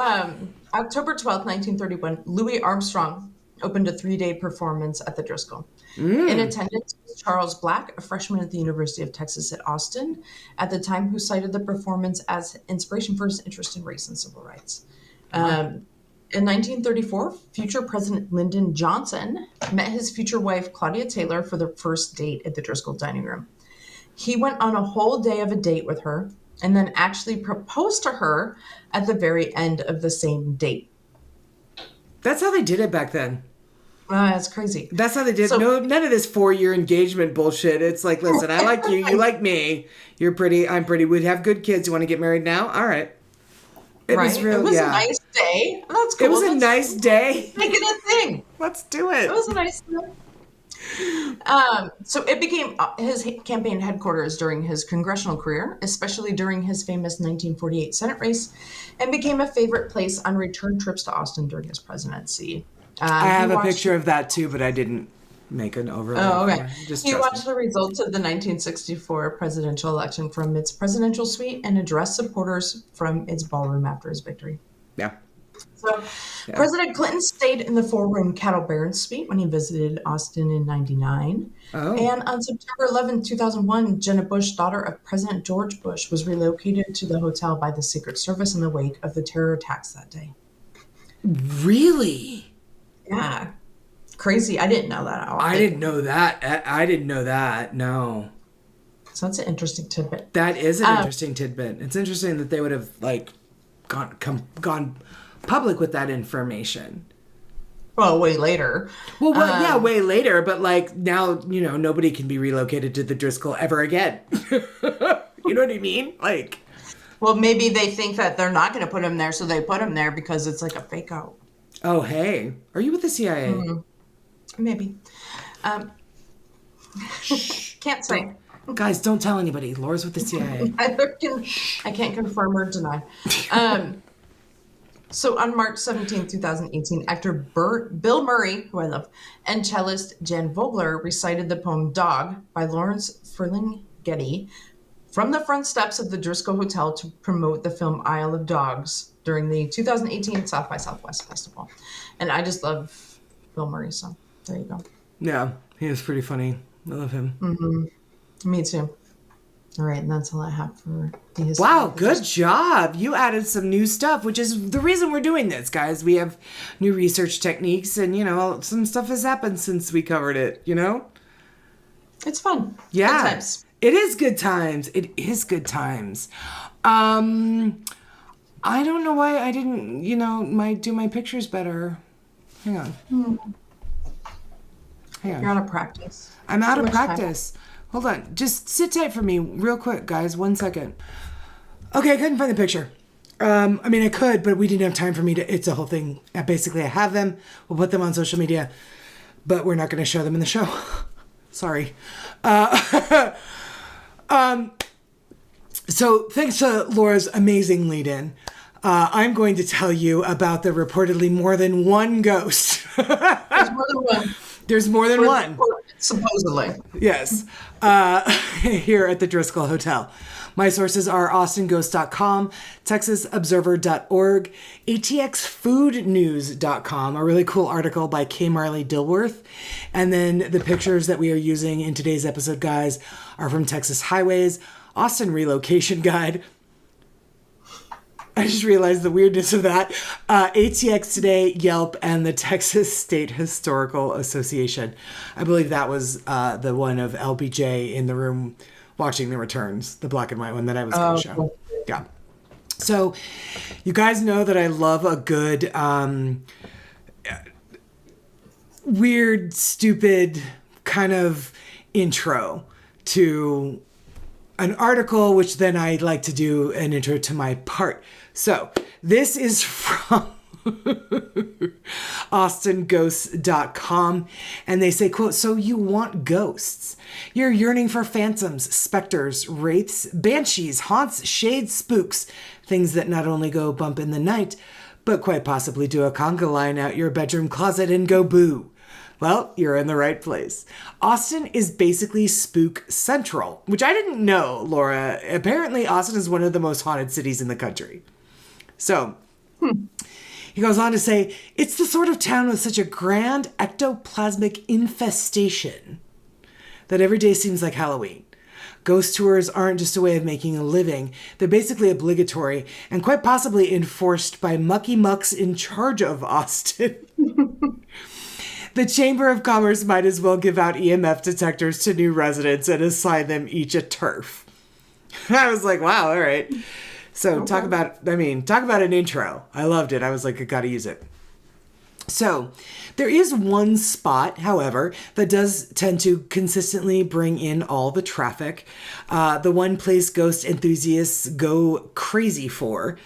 Speaker 1: October 12th, 1931, Louis Armstrong opened a 3-day performance at the Driskill. In attendance was Charles Black, a freshman at the University of Texas at Austin at the time, who cited the performance as inspiration for his interest in race and civil rights. In 1934, future President Lyndon Johnson met his future wife, Claudia Taylor, for their first date at the Driskill dining room. He went on a whole day of a date with her and then actually proposed to her at the very end of the same date.
Speaker 2: That's how they did it back then.
Speaker 1: That's crazy.
Speaker 2: That's how they did. No, none of this 4-year engagement bullshit. It's like, listen, I like you. You like me. You're pretty. I'm pretty. We'd have good kids. You want to get married now? All right. It was real.
Speaker 1: It was a nice day. That's cool.
Speaker 2: It was a nice day.
Speaker 1: Make it a thing.
Speaker 2: Let's do it.
Speaker 1: It was a nice day. So it became his campaign headquarters during his congressional career, especially during his famous 1948 Senate race, and became a favorite place on return trips to Austin during his presidency.
Speaker 2: I have a picture of that too, but I didn't make an overlay.
Speaker 1: Oh, okay. He watched the results of the 1964 presidential election from its presidential suite and addressed supporters from its ballroom after his victory.
Speaker 2: Yeah.
Speaker 1: So President Clinton stayed in the 4-room Cattle Barons suite when he visited Austin in 1999.
Speaker 2: Oh.
Speaker 1: And on September 11, 2001, Jenna Bush, daughter of President George Bush, was relocated to the hotel by the Secret Service in the wake of the terror attacks that day.
Speaker 2: Really?
Speaker 1: Yeah. Crazy. I didn't know that.
Speaker 2: I didn't know that. I didn't know that. No.
Speaker 1: So that's an interesting tidbit.
Speaker 2: That is an interesting tidbit. It's interesting that they would have gone public with that information.
Speaker 1: Well, way later.
Speaker 2: Well, yeah, way later. But now, nobody can be relocated to the Driskill ever again. You know what I mean?
Speaker 1: Well, maybe they think that they're not going to put him there, so they put him there because it's like a fake out.
Speaker 2: Oh, hey. Are you with the CIA?
Speaker 1: Mm-hmm. Maybe. Can't say.
Speaker 2: Guys, don't tell anybody. Laura's with the CIA.
Speaker 1: I can't confirm or deny. So on March 17, 2018, actor Bill Murray, who I love, and cellist Jan Vogler recited the poem Dog by Lawrence Ferlinghetti from the front steps of the Driskill Hotel to promote the film Isle of Dogs during the 2018 South by Southwest Festival. And I just love Bill Murray, so there you go.
Speaker 2: Yeah, he was pretty funny. I love him.
Speaker 1: Mm-hmm. Me too. All right, and that's all I have for the history.
Speaker 2: Wow, good job. You added some new stuff, which is the reason we're doing this, guys. We have new research techniques and, some stuff has happened since we covered it,
Speaker 1: It's fun.
Speaker 2: Yeah.
Speaker 1: Good times.
Speaker 2: It is good times. It is good times. I don't know why I didn't, do my pictures better. Hang on. Hang on.
Speaker 1: You're out of practice.
Speaker 2: I'm out of practice. Hold on. Just sit tight for me real quick, guys. 1 second. Okay, I couldn't find the picture. I could, but we didn't have time for me to... It's a whole thing. Basically, I have them. We'll put them on social media, but we're not going to show them in the show. Sorry. So thanks to Laura's amazing lead-in, I'm going to tell you about the reportedly more than one ghost.
Speaker 1: There's more than one.
Speaker 2: There's more than one.
Speaker 1: Supposedly.
Speaker 2: Yes. Here at the Driskill Hotel. My sources are austinghost.com, texasobserver.org, atxfoodnews.com, a really cool article by Kay Marley Dilworth. And then the pictures that we are using in today's episode, guys, are from Texas Highways, Austin Relocation Guide. I just realized the weirdness of that. ATX Today, Yelp, and the Texas State Historical Association. I believe that was the one of LBJ in the room watching the returns, the black and white one that I was going to show. Cool. Yeah. So you guys know that I love a good weird, stupid kind of intro to an article, which then I like to do an intro to my part. So this is from AustinGhosts.com, and they say, quote, "So you want ghosts. You're yearning for phantoms, specters, wraiths, banshees, haunts, shades, spooks, things that not only go bump in the night, but quite possibly do a conga line out your bedroom closet and go boo. Well, you're in the right place. Austin is basically spook central," which I didn't know, Laura. Apparently, Austin is one of the most haunted cities in the country. So, he goes on to say, "It's the sort of town with such a grand ectoplasmic infestation that every day seems like Halloween. Ghost tours aren't just a way of making a living. They're basically obligatory and quite possibly enforced by mucky mucks in charge of Austin. The Chamber of Commerce might as well give out EMF detectors to new residents and assign them each a turf." I was like, wow, all right. So okay. Talk about an intro. I loved it. I was like, I gotta use it. So there is one spot, however, that does tend to consistently bring in all the traffic. The one place ghost enthusiasts go crazy for.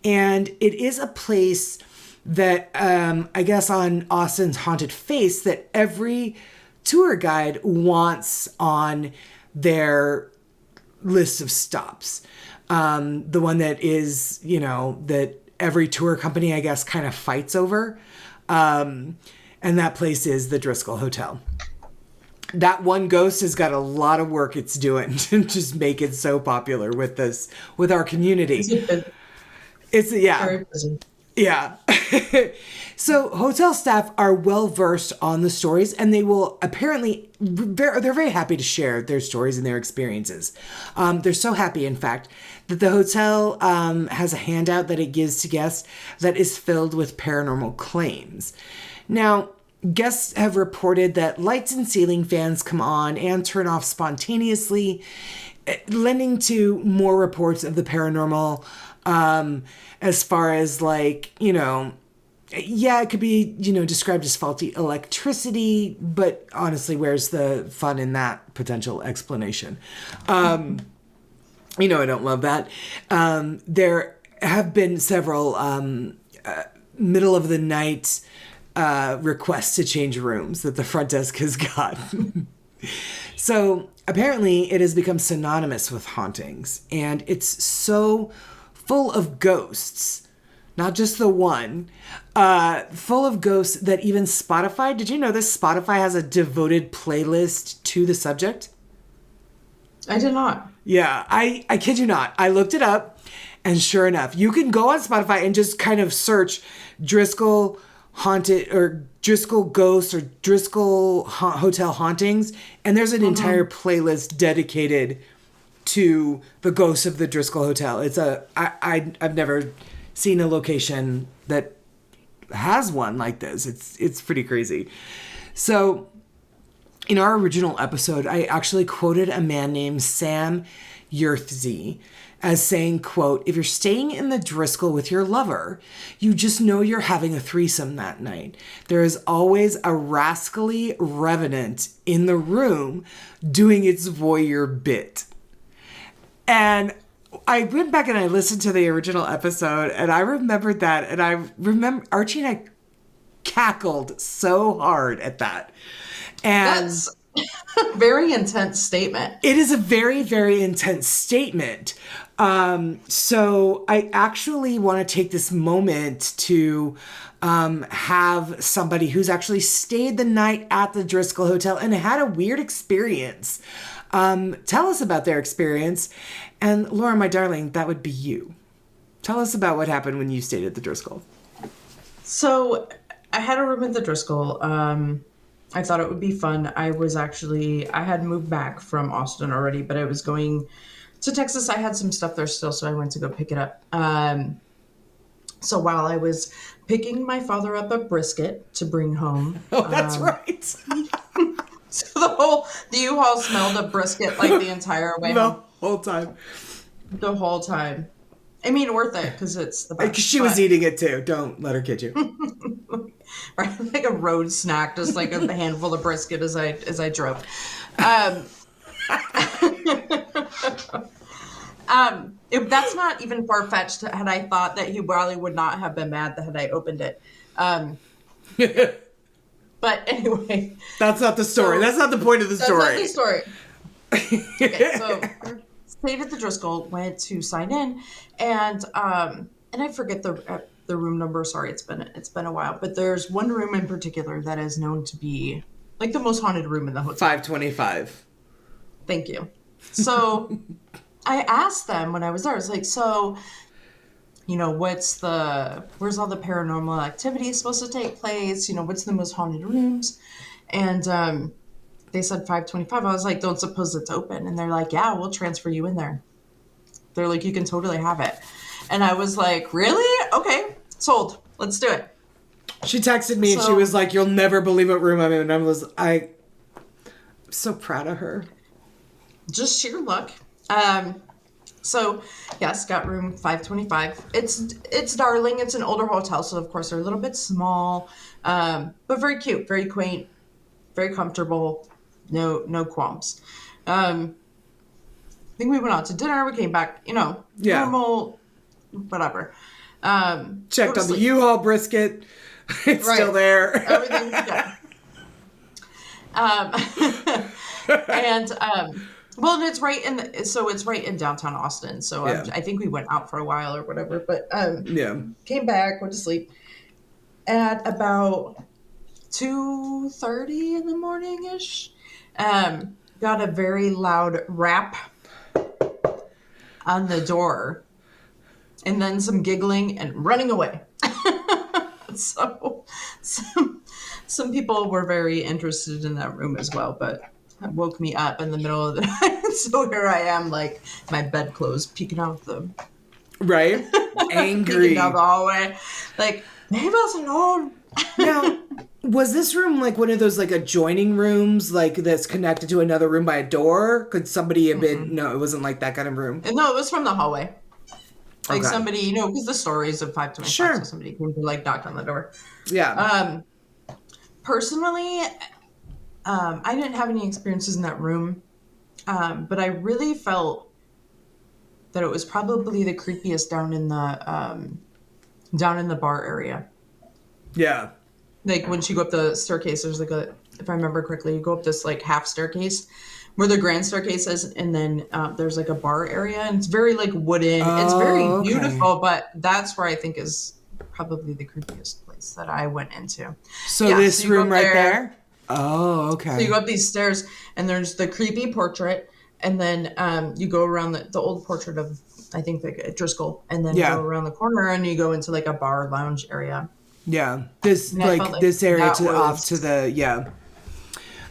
Speaker 2: And it is a place that, I guess on Austin's Haunted Face, that every tour guide wants on their list of stops. The one that is, that every tour company, I guess, kind of fights over. And that place is the Driskill Hotel. That one ghost has got a lot of work it's doing to just make it so popular with our community. It's yeah. Yeah. So hotel staff are well versed on the stories, and they will apparently, they're very happy to share their stories and their experiences. They're so happy, in fact, that the hotel has a handout that it gives to guests that is filled with paranormal claims. Now, guests have reported that lights and ceiling fans come on and turn off spontaneously, lending to more reports of the paranormal, as far as like, it could be, described as faulty electricity, but honestly, where's the fun in that potential explanation? I don't love that. There have been several middle of the night requests to change rooms that the front desk has gotten. So apparently it has become synonymous with hauntings, and it's so full of ghosts, not just the one, full of ghosts that even Spotify, did you know this? Spotify has a devoted playlist to the subject?
Speaker 1: I did not.
Speaker 2: Yeah, I kid you not. I looked it up, and sure enough, you can go on Spotify and just kind of search Driskill Haunted or Driskill Ghosts or Driskill Hotel Hauntings, and there's an entire playlist dedicated to the ghost of the Driskill Hotel. I've never seen a location that has one like this. It's pretty crazy. So in our original episode, I actually quoted a man named Sam Yurthzy as saying, quote, "If you're staying in the Driskill with your lover, you just know you're having a threesome that night. There is always a rascally revenant in the room doing its voyeur bit." And I went back and I listened to the original episode, and I remembered that, and I remember Archie and I cackled so hard at that. And
Speaker 1: that's a very intense statement.
Speaker 2: It is a very, very intense statement. So I actually want to take this moment to have somebody who's actually stayed the night at the Driskill Hotel and had a weird experience tell us about their experience. And Laura, my darling, that would be you. Tell us about what happened when you stayed at the Driskill.
Speaker 1: So I had a room at the Driskill. I thought it would be fun. I had moved back from Austin already, but I was going to Texas. I had some stuff there still, so I went to go pick it up. So while I was picking my father up a brisket to bring home.
Speaker 2: Oh, that's right.
Speaker 1: So the U-Haul smelled of brisket like the entire way home. The whole time. I mean, worth it because it's the best.
Speaker 2: She was eating it too. Don't let her kid you.
Speaker 1: Right, like a road snack, just like a handful of brisket as I drove. That's not even far-fetched. Had I thought that he probably would not have been mad that had I opened it. But anyway,
Speaker 2: that's not the story. That's not the point of the story.
Speaker 1: That's not the story. Okay, so stayed at the Driskill, went to sign in, and I forget the room number. Sorry, it's been a while. But there's one room in particular that is known to be like the most haunted room in the hotel.
Speaker 2: 525.
Speaker 1: Thank you. So I asked them when I was there. I was like, so, where's all the paranormal activity supposed to take place? What's the most haunted rooms? And they said 525. I was like, don't suppose it's open. And they're like, yeah, we'll transfer you in there. They're like, you can totally have it. And I was like, really? Okay, sold. Let's do it.
Speaker 2: She texted me and she was like, you'll never believe what room I'm in. And I'm so proud of her.
Speaker 1: Just sheer luck. So yes, got room 525. It's darling. It's an older hotel, so of course they're a little bit small, but very cute, very quaint, very comfortable. No qualms. I think we went out to dinner. We came back, normal, whatever.
Speaker 2: Checked on the U-Haul brisket. It's still there.
Speaker 1: Everything's good. And well, and it's right in downtown Austin. So I think we went out for a while or whatever, but came back, went to sleep at about 2:30 in the morning ish. Got a very loud rap on the door, and then some giggling and running away. So some people were very interested in that room as well, but it woke me up in the middle of the night. So here I am, like my bedclothes peeking out the
Speaker 2: angry
Speaker 1: peeking down the hallway, like leave us alone.
Speaker 2: Now, was this room like one of those like adjoining rooms, like that's connected to another room by a door? Could somebody have been? No, it wasn't like that kind of room.
Speaker 1: No, it was from the hallway. Like somebody, because the stories of 525, so somebody came to like knock on the door.
Speaker 2: Yeah.
Speaker 1: Personally, I didn't have any experiences in that room, but I really felt that it was probably the creepiest down in the bar area.
Speaker 2: Yeah.
Speaker 1: Like when you go up the staircase, there's like if I remember correctly, you go up this like half staircase where the grand staircase is, and then there's like a bar area, and it's very like wooden. It's very beautiful, but that's where I think is probably the creepiest place that I went into.
Speaker 2: So this room right there? Oh, okay.
Speaker 1: So you go up these stairs, and there's the creepy portrait, and then you go around the old portrait of, I think, like Driskill, and then go around the corner, and you go into like a bar lounge area.
Speaker 2: Yeah, this like this area off to the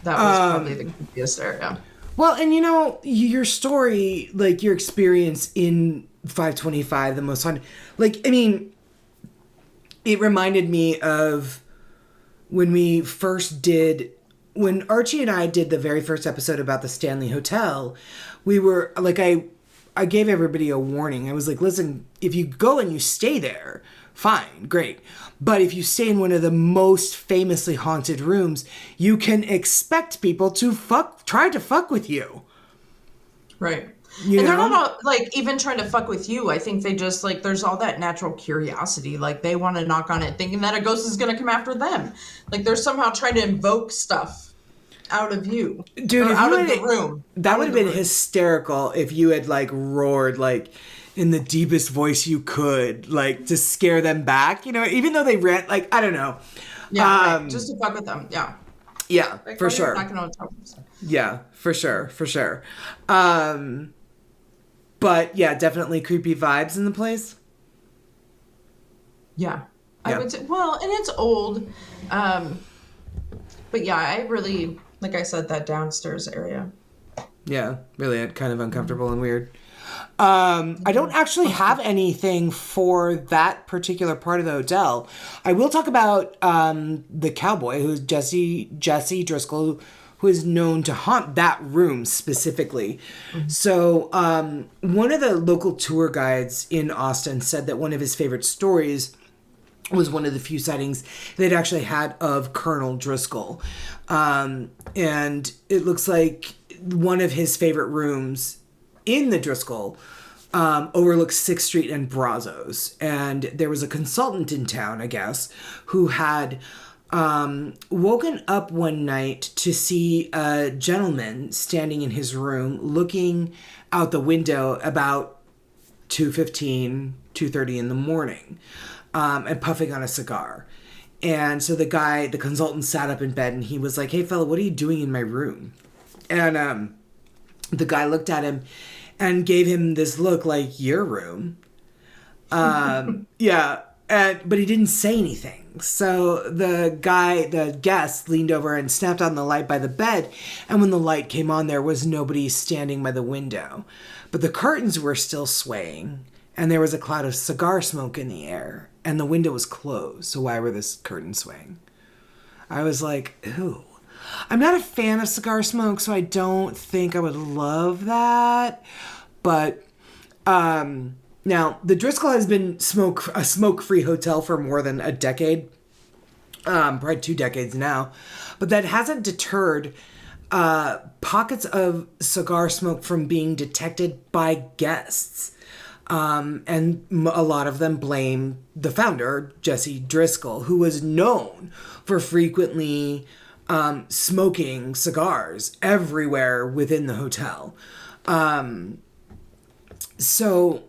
Speaker 1: That was probably the creepiest area.
Speaker 2: Well, and you know, your story, like your experience in 525, the most haunted, like, I mean, it reminded me of when when Archie and I did the very first episode about the Stanley Hotel. We were like, I gave everybody a warning. I was like, listen, if you go and you stay there, fine, great. But if you stay in one of the most famously haunted rooms, you can expect people to try to fuck with you.
Speaker 1: Right. And they're not like even trying to fuck with you. I think they just like, there's all that natural curiosity. Like they want to knock on it thinking that a ghost is going to come after them. Like they're somehow trying to invoke stuff out of you.
Speaker 2: Dude,
Speaker 1: or out of the room.
Speaker 2: That would have been hysterical if you had like roared like in the deepest voice you could, like to scare them back, you know, even though they ran, like, I don't know.
Speaker 1: Yeah, right. Just to fuck with them. Yeah.
Speaker 2: Yeah,
Speaker 1: like,
Speaker 2: for sure. Yeah, for sure. For sure. But yeah, definitely creepy vibes in the place.
Speaker 1: Yeah. I would say, well, and it's old. But yeah, I really, like I said, that downstairs area.
Speaker 2: Yeah, really kind of uncomfortable and weird. I don't actually have anything for that particular part of the hotel. I will talk about the cowboy, who's Jesse Driskill, who is known to haunt that room specifically. Mm-hmm. So one of the local tour guides in Austin said that one of his favorite stories was one of the few sightings they'd actually had of Colonel Driskill. And it looks like one of his favorite rooms in the Driskill overlooks 6th Street and Brazos. And there was a consultant in town, I guess, who had woken up one night to see a gentleman standing in his room looking out the window about 2:30 in the morning, and puffing on a cigar. And so the consultant sat up in bed and he was like, "Hey fella, what are you doing in my room?" And the guy looked at him and gave him this look like, "Your room?" Yeah. But he didn't say anything. So the guest leaned over and snapped on the light by the bed. And when the light came on, there was nobody standing by the window. But the curtains were still swaying. And there was a cloud of cigar smoke in the air. And the window was closed. So why were the curtains swaying? I was like, ooh. I'm not a fan of cigar smoke, so I don't think I would love that. But, now, the Driskill has been a smoke-free hotel for more than a decade, probably 2 decades now, but that hasn't deterred pockets of cigar smoke from being detected by guests. And a lot of them blame the founder, Jesse Driskill, who was known for frequently smoking cigars everywhere within the hotel. So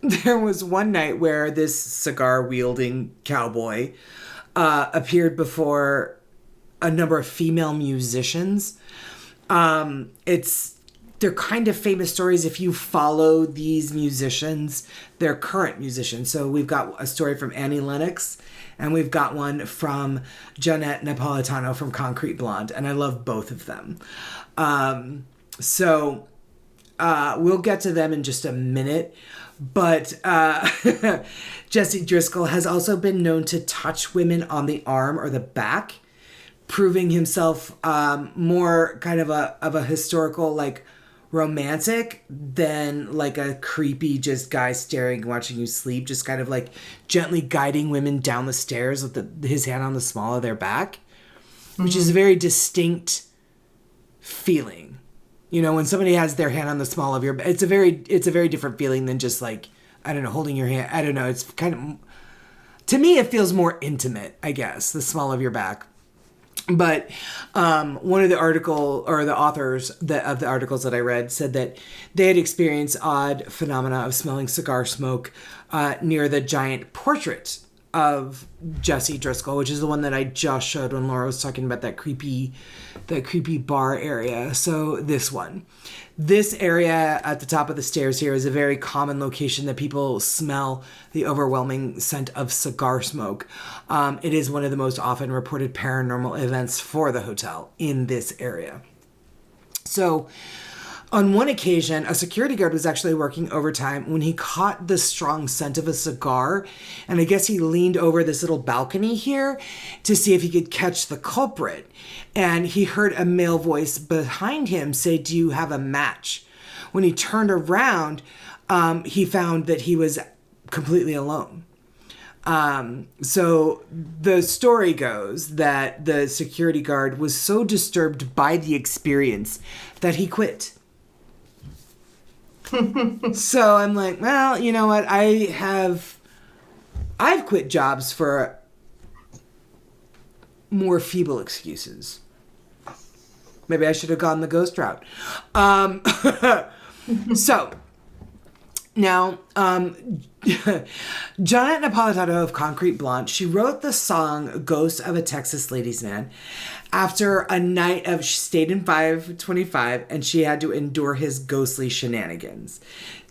Speaker 2: there was one night where this cigar-wielding cowboy appeared before a number of female musicians. They're kind of famous stories if you follow these musicians. They're current musicians. So we've got a story from Annie Lennox, and we've got one from Jeanette Napolitano from Concrete Blonde, and I love both of them. So we'll get to them in just a minute. But Jesse Driskill has also been known to touch women on the arm or the back, proving himself more kind of a historical, like, romantic than like a creepy just guy staring and watching you sleep, just kind of like gently guiding women down the stairs with his hand on the small of their back, which is a very distinct feeling. You know, when somebody has their hand on the small of your back, it's a very different feeling than just like, I don't know, holding your hand. I don't know. It's kind of, to me, it feels more intimate, I guess, the small of your back. But one of the authors of the articles that I read said that they had experienced odd phenomena of smelling cigar smoke near the giant portrait of Jesse Driskill, which is the one that I just showed when Laura was talking about that creepy bar area. So this area at the top of the stairs here is a very common location that people smell the overwhelming scent of cigar smoke. It is one of the most often reported paranormal events for the hotel in this area. So on one occasion, a security guard was actually working overtime when he caught the strong scent of a cigar. And I guess he leaned over this little balcony here to see if he could catch the culprit. And he heard a male voice behind him say, "Do you have a match?" When he turned around, he found that he was completely alone. So the story goes that the security guard was so disturbed by the experience that he quit. So I'm like, well, you know what? I've quit jobs for more feeble excuses. Maybe I should have gone the ghost route. So now, Janet Napolitano of Concrete Blonde, she wrote the song Ghost of a Texas Ladies Man after a night of, she stayed in 525 and she had to endure his ghostly shenanigans.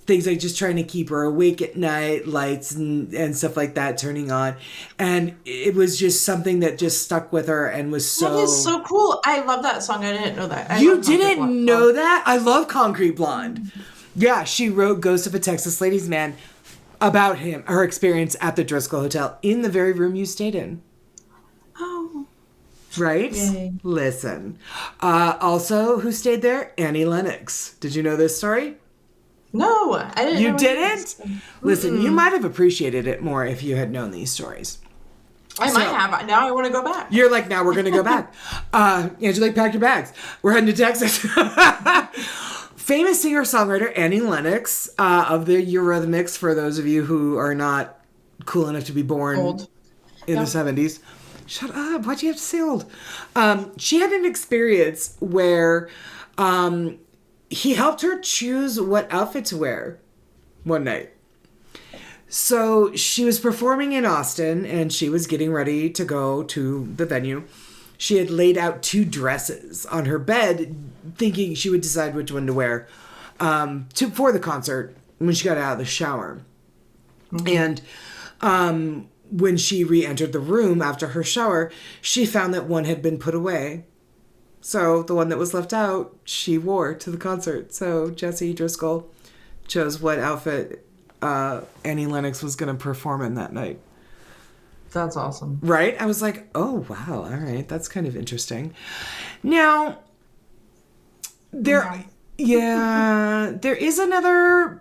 Speaker 2: Things like just trying to keep her awake at night, lights and stuff like that turning on. And it was just something that just stuck with her and was so...
Speaker 1: That is so cool. I love that song. I didn't know that.
Speaker 2: You didn't know that? I love Concrete Blonde. Yeah, she wrote Ghost of a Texas Ladies Man about her experience at the Driskill Hotel in the very room you stayed in.
Speaker 1: Oh.
Speaker 2: Right?
Speaker 1: Yay.
Speaker 2: Listen. Also, who stayed there? Annie Lennox. Did you know this story?
Speaker 1: No, I didn't know.
Speaker 2: You didn't? Listen, you might have appreciated it more if you had known these stories.
Speaker 1: I might have. Now I want to go back.
Speaker 2: You're like, now we're going to go back. Angela, pack your bags. We're heading to Texas. Famous singer-songwriter Annie Lennox of the Eurythmics, for those of you who are not cool enough to be born in the 70s. Shut up. Why'd you have to say old? She had an experience where he helped her choose what outfit to wear one night. So she was performing in Austin and she was getting ready to go to the venue. She had laid out 2 dresses on her bed, thinking she would decide which one to wear for the concert when she got out of the shower. Mm-hmm. And when she re-entered the room after her shower, she found that one had been put away. So the one that was left out, she wore to the concert. So Jessie Driskill chose what outfit Annie Lennox was going to perform in that night.
Speaker 1: That's awesome.
Speaker 2: Right? I was like, oh, wow. All right. That's kind of interesting. Now, there is another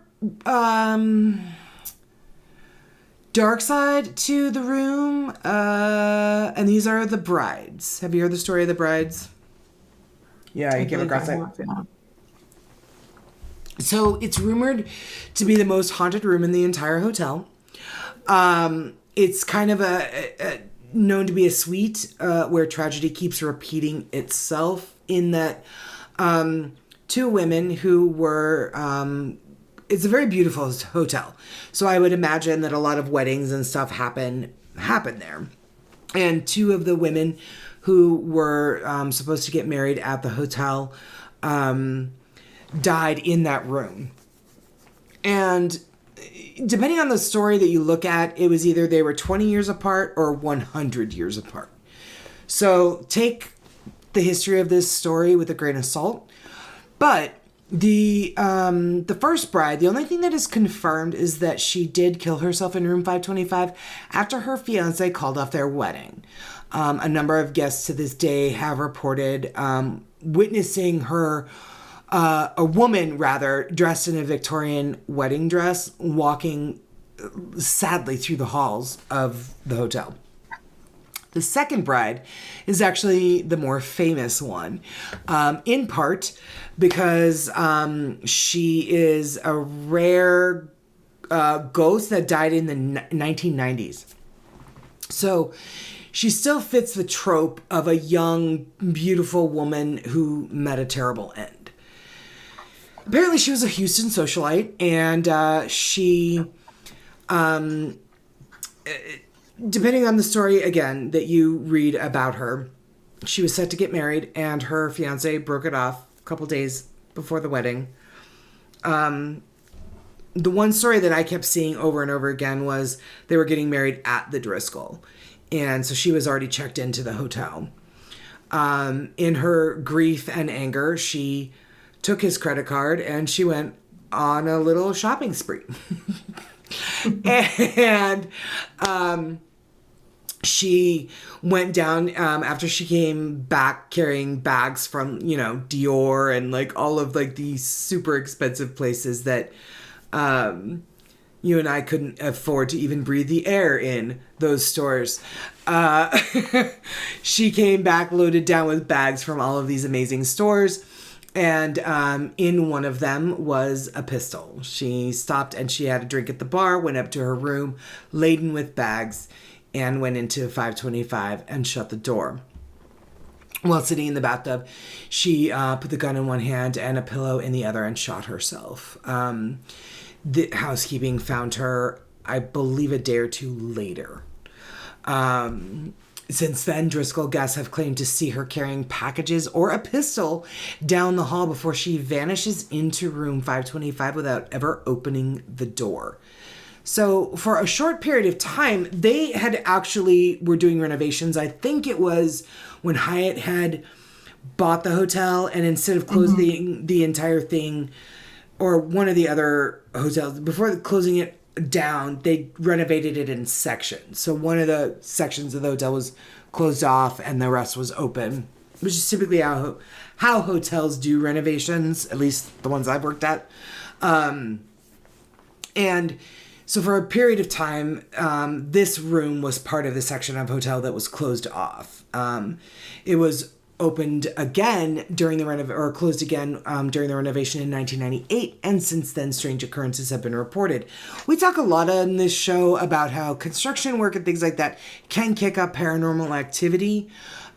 Speaker 2: dark side to the room. And these are the brides. Have you heard the story of the brides? Yeah, you came across it. So it's rumored to be the most haunted room in the entire hotel. It's kind of known to be a suite where tragedy keeps repeating itself, in that 2 women who were... it's a very beautiful hotel. So I would imagine that a lot of weddings and stuff happen there. And 2 of the women who were supposed to get married at the hotel died in that room. And depending on the story that you look at, it was either they were 20 years apart or 100 years apart. So take the history of this story with a grain of salt. But the first bride, the only thing that is confirmed is that she did kill herself in room 525 after her fiance called off their wedding. A number of guests to this day have reported witnessing her, a woman rather, dressed in a Victorian wedding dress, walking sadly through the halls of the hotel. The second bride is actually the more famous one, in part because she is a rare ghost that died in the 1990s. So she still fits the trope of a young, beautiful woman who met a terrible end. Apparently she was a Houston socialite, and she... depending on the story, again, that you read about her, she was set to get married and her fiance broke it off a couple days before the wedding. The one story that I kept seeing over and over again was they were getting married at the Driskill. And so she was already checked into the hotel. In her grief and anger, she took his credit card, and she went on a little shopping spree. And she went down after she came back carrying bags from, you know, Dior and like all of like these super expensive places that you and I couldn't afford to even breathe the air in those stores. She came back loaded down with bags from all of these amazing stores. And in one of them was a pistol. She stopped and she had a drink at the bar, went up to her room laden with bags, and went into 525 and shut the door. While sitting in the bathtub, she put the gun in one hand and a pillow in the other and shot herself. The housekeeping found her, I believe, a day or two later. Since then, Driskill guests have claimed to see her carrying packages or a pistol down the hall before she vanishes into room 525 without ever opening the door. So for a short period of time, they had actually were doing renovations. I think it was when Hyatt had bought the hotel, and instead of closing the entire thing, or one of the other hotels, before closing it down, they renovated it in sections. So one of the sections of the hotel was closed off and the rest was open, which is typically how hotels do renovations, at least the ones I've worked at. And so for a period of time, this room was part of the section of hotel that was closed off. It was opened again during the closed again during the renovation in 1998, and since then strange occurrences have been reported. We talk a lot on this show about how construction work and things like that can kick up paranormal activity,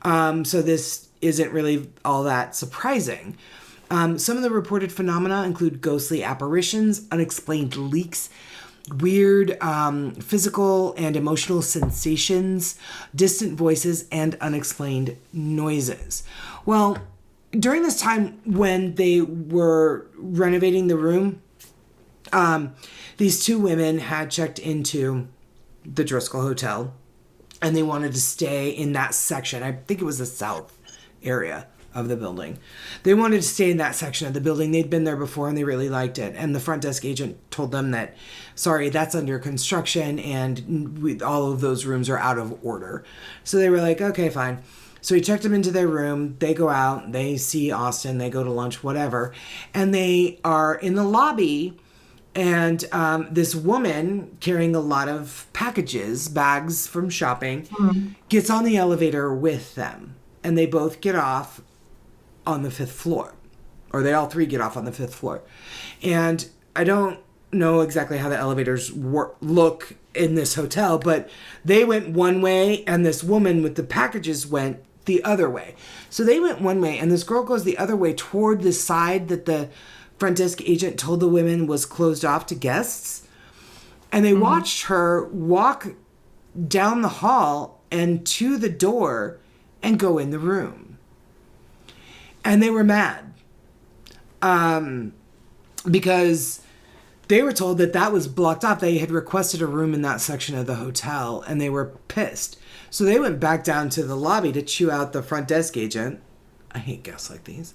Speaker 2: so this isn't really all that surprising. Some of the reported phenomena include ghostly apparitions, unexplained leaks, weird physical and emotional sensations, distant voices, and unexplained noises. Well, during this time when they were renovating the room, these two women had checked into the Driskill Hotel, and they wanted to stay in that section. I think it was the south area of the building. They wanted to stay in that section of the building. They'd been there before and they really liked it. And the front desk agent told them that, sorry, that's under construction and all of those rooms are out of order. So they were like, okay, fine. So he checked them into their room. They go out, they see Austin, they go to lunch, whatever. And they are in the lobby, and this woman carrying a lot of packages, bags from shopping, gets on the elevator with them. And they both get off on the 5th floor, or they all three get off on the 5th floor. And I don't know exactly how the elevators look in this hotel, but they went one way and this woman with the packages went the other way. So they went one way and this girl goes the other way toward the side that the front desk agent told the women was closed off to guests. And they watched her walk down the hall and to the door and go in the room. And they were mad because they were told that was blocked off. They had requested a room in that section of the hotel, and they were pissed. So they went back down to the lobby to chew out the front desk agent. I hate guests like these.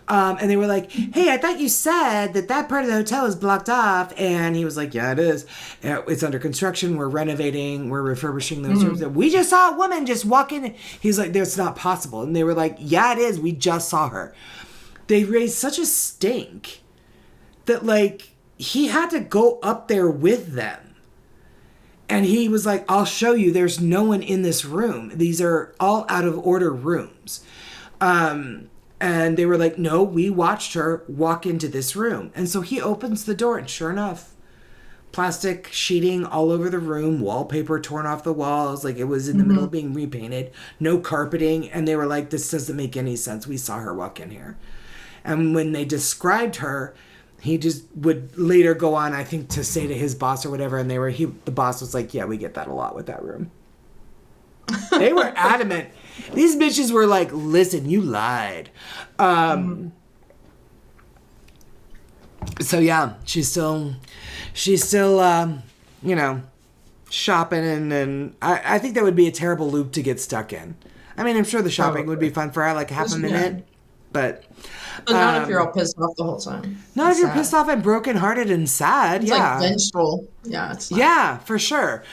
Speaker 2: And they were like, hey, I thought you said that part of the hotel is blocked off. And he was like, yeah, it is. It's under construction. We're renovating. We're refurbishing those rooms. We just saw a woman just walk in. He's like, that's not possible. And they were like, yeah, it is. We just saw her. They raised such a stink that, like, he had to go up there with them. And he was like, I'll show you. There's no one in this room. These are all out of order rooms. And they were like, no, we watched her walk into this room. And so he opens the door, and sure enough, plastic sheeting all over the room, wallpaper torn off the walls, like it was in the middle of being repainted, no carpeting. And they were like, this doesn't make any sense. We saw her walk in here. And when they described her, he just would later go on, I think, to say to his boss or whatever. And the boss was like, yeah, we get that a lot with that room. They were adamant. These bitches were like, listen, you lied. So yeah, she's still, you know, shopping and I think that would be a terrible loop to get stuck in. I mean, I'm sure the shopping would be fun for like half a minute, but
Speaker 1: But not if you're all pissed off the whole time.
Speaker 2: Not if you're pissed off and brokenhearted and sad.
Speaker 1: It's like vengeful. Yeah, it's not.
Speaker 2: Yeah, for sure.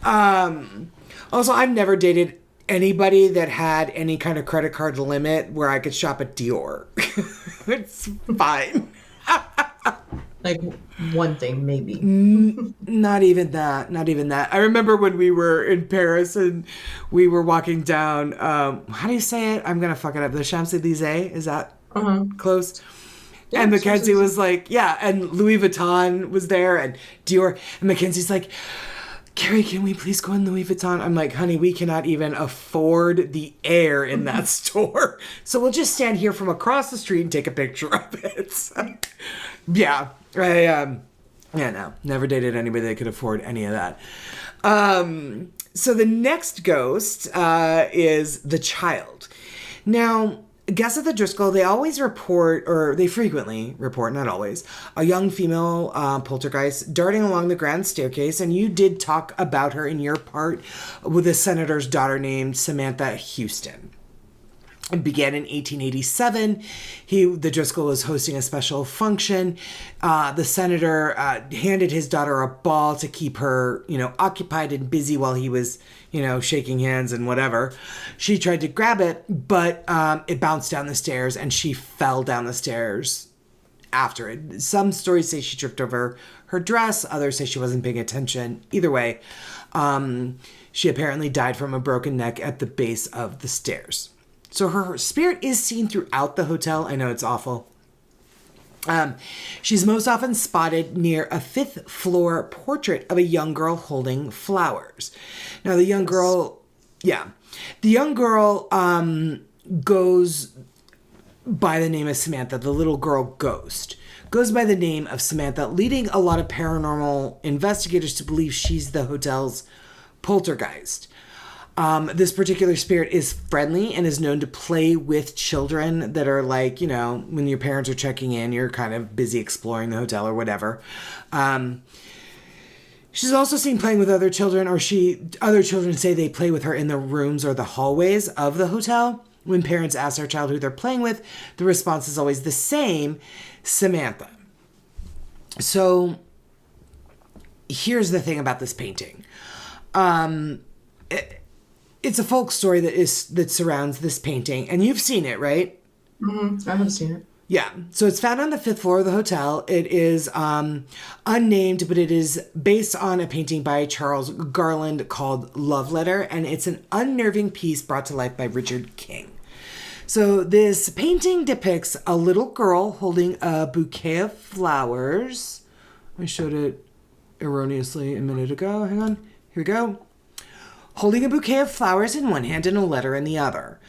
Speaker 2: Also, I've never dated anybody that had any kind of credit card limit where I could shop at Dior. It's fine.
Speaker 1: Like one thing, maybe.
Speaker 2: Not even that. Not even that. I remember when we were in Paris and we were walking down, how do you say it? I'm going to fuck it up. The Champs-Élysées? Is that close? Yeah, and Mackenzie was like, yeah, and Louis Vuitton was there and Dior. And Mackenzie's like, Carrie, can we please go in Louis Vuitton? I'm like, honey, we cannot even afford the air in that store. So we'll just stand here from across the street and take a picture of it. So, yeah. No, never dated anybody that could afford any of that. So the next ghost is the child. Now, guests at the Driskill, they always report, or they frequently report, not always, a young female poltergeist darting along the grand staircase, and you did talk about her in your part with a senator's daughter named Samantha Houston. It began in 1887. The Driskill was hosting a special function. The senator handed his daughter a ball to keep her, occupied and busy while he was, shaking hands and whatever. She tried to grab it, but it bounced down the stairs and she fell down the stairs after it. Some stories say she tripped over her dress. Others say she wasn't paying attention. Either way, she apparently died from a broken neck at the base of the stairs. So her spirit is seen throughout the hotel. I know it's awful. She's most often spotted near a 5th floor portrait of a young girl holding flowers. Now the young girl goes by the name of Samantha. The little girl ghost goes by the name of Samantha, leading a lot of paranormal investigators to believe she's the hotel's poltergeist. This particular spirit is friendly and is known to play with children that are like, when your parents are checking in, you're kind of busy exploring the hotel or whatever. She's also seen playing with other children, or other children say they play with her in the rooms or the hallways of the hotel. When parents ask their child who they're playing with, the response is always the same, Samantha. So here's the thing about this painting. It's a folk story that surrounds this painting, and you've seen it, right?
Speaker 1: Mm-hmm. I have seen it.
Speaker 2: Yeah. So it's found on the 5th floor of the hotel. It is unnamed, but it is based on a painting by Charles Garland called Love Letter, and it's an unnerving piece brought to life by Richard King. So this painting depicts a little girl holding a bouquet of flowers. I showed it erroneously a minute ago. Hang on. Here we go. Holding a bouquet of flowers in one hand and a letter in the other.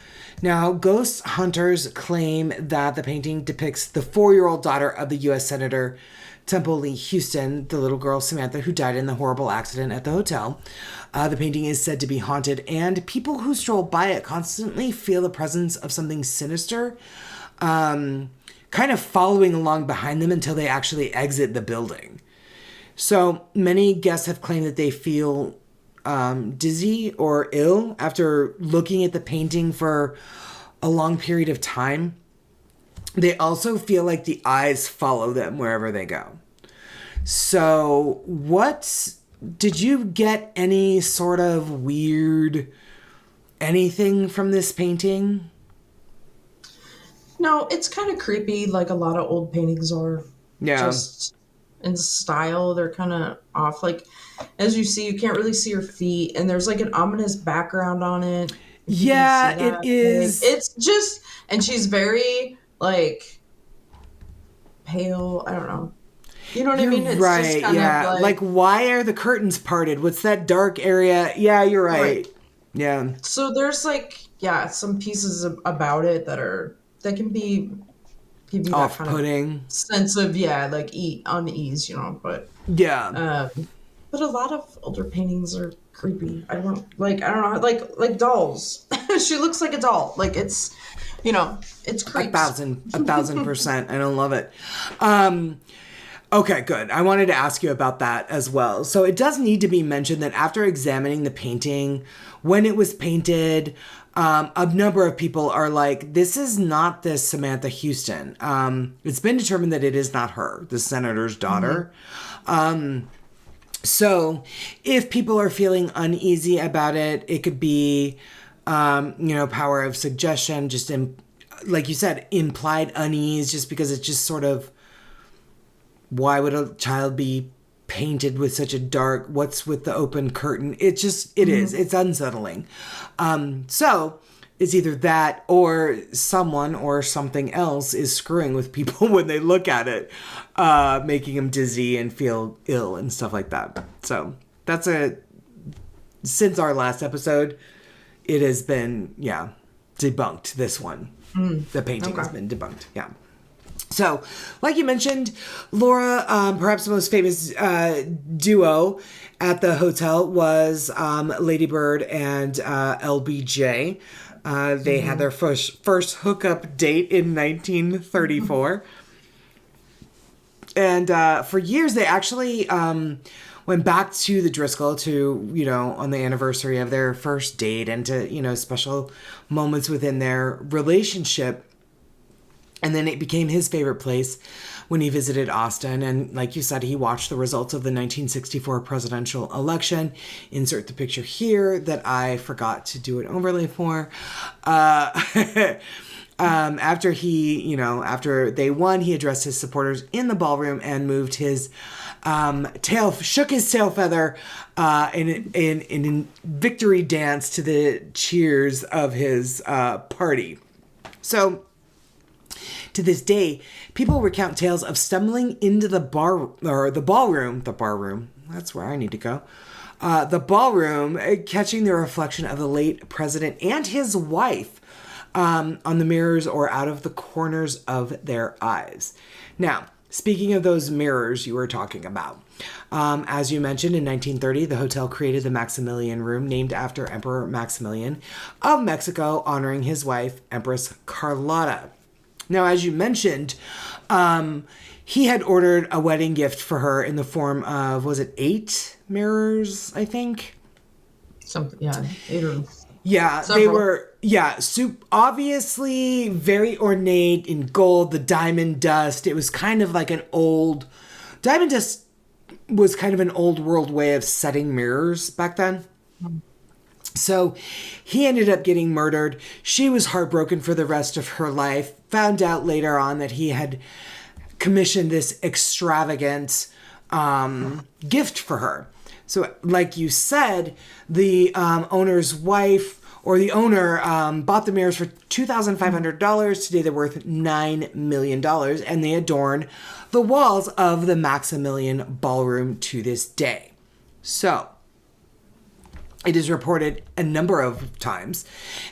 Speaker 2: Now, ghost hunters claim that the painting depicts the 4-year-old daughter of the U.S. Senator Temple Lee Houston, the little girl Samantha, who died in the horrible accident at the hotel. The painting is said to be haunted, and people who stroll by it constantly feel the presence of something sinister, kind of following along behind them until they actually exit the building. So many guests have claimed that they feel dizzy or ill after looking at the painting for a long period of time. They also feel like the eyes follow them wherever they go. So did you get any sort of weird anything from this painting?
Speaker 1: No, it's kind of creepy, like a lot of old paintings are.
Speaker 2: Yeah.
Speaker 1: Just in style, they're kind of off. Like, as you see, you can't really see her feet, and there's like an ominous background on it.
Speaker 2: Yeah, it is.
Speaker 1: Like, it's just, and she's very like pale. I don't know. You know what I mean? It's
Speaker 2: right.
Speaker 1: Just kind
Speaker 2: yeah.
Speaker 1: of
Speaker 2: like, why are the curtains parted? What's that dark area? Yeah, you're right. Yeah.
Speaker 1: So there's like, some pieces about it that can be give you that
Speaker 2: off-putting
Speaker 1: kind of sense of like unease, but
Speaker 2: yeah.
Speaker 1: But a lot of older paintings are creepy. I don't know, like dolls. She looks like a doll. Like it's creepy.
Speaker 2: 1,000%. I don't love it. Okay, good. I wanted to ask you about that as well. So it does need to be mentioned that after examining the painting, when it was painted, a number of people are like, this is not this Samantha Houston. It's been determined that it is not her, the senator's daughter. So if people are feeling uneasy about it, it could be, power of suggestion, just like you said, implied unease, just because it's just sort of, why would a child be painted with such a dark, what's with the open curtain? It is. It's unsettling. So it's either that or someone or something else is screwing with people when they look at it, making them dizzy and feel ill and stuff like that. So that's since our last episode, it has been, debunked, this one. The painting has been debunked. Yeah. So, like you mentioned, Laura, perhaps the most famous duo at the hotel was Lady Bird and LBJ. They had their first hookup date in 1934. And for years, they actually went back to the Driskill to, on the anniversary of their first date and to, special moments within their relationship. And then it became his favorite place when he visited Austin. And like you said, he watched the results of the 1964 presidential election. Insert the picture here that I forgot to do an overlay for. After they won, he addressed his supporters in the ballroom and moved his shook his tail feather in victory dance to the cheers of his party. So, to this day, people recount tales of stumbling into the ballroom. That's where I need to go. The ballroom, catching the reflection of the late president and his wife on the mirrors or out of the corners of their eyes. Now, speaking of those mirrors you were talking about, as you mentioned, in 1930, the hotel created the Maximilian Room, named after Emperor Maximilian of Mexico, honoring his wife, Empress Carlotta. Now, as you mentioned, he had ordered a wedding gift for her in the form of, was it 8 mirrors, I think?
Speaker 1: Something, yeah, 8 or...
Speaker 2: Yeah, several. They were, obviously very ornate in gold, the diamond dust. It was kind of like diamond dust was kind of an old world way of setting mirrors back then. So he ended up getting murdered. She was heartbroken for the rest of her life. Found out later on that he had commissioned this extravagant gift for her. So like you said, the owner's wife or the owner bought the mirrors for $2,500. Today they're worth $9 million, and they adorn the walls of the Maximilian Ballroom to this day. So it is reported a number of times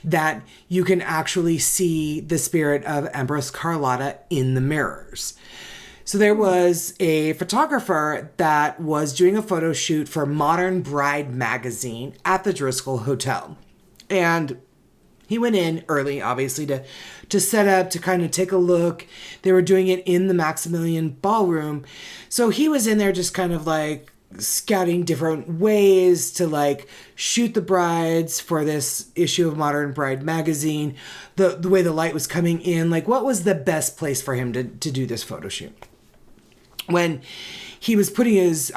Speaker 2: that you can actually see the spirit of Empress Carlotta in the mirrors. So there was a photographer that was doing a photo shoot for Modern Bride magazine at the Driskill Hotel. And he went in early, obviously, to set up, to kind of take a look. They were doing it in the Maximilian Ballroom. So he was in there just kind of like scouting different ways to like shoot the brides for this issue of Modern Bride magazine, the way the light was coming in, like what was the best place for him to do this photo shoot. When he was putting his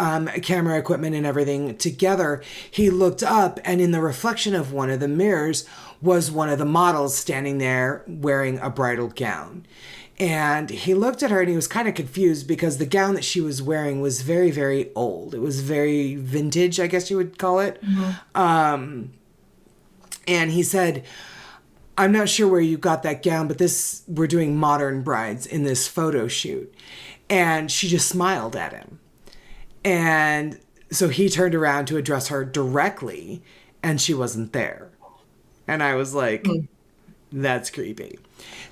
Speaker 2: camera equipment and everything together, he looked up, and in the reflection of one of the mirrors was one of the models standing there wearing a bridal gown. And he looked at her and he was kind of confused because the gown that she was wearing was very, very old. It was very vintage, I guess you would call it. Mm-hmm. And he said, I'm not sure where you got that gown, but we're doing modern brides in this photo shoot. And she just smiled at him. And so he turned around to address her directly, and she wasn't there. And I was like, that's creepy.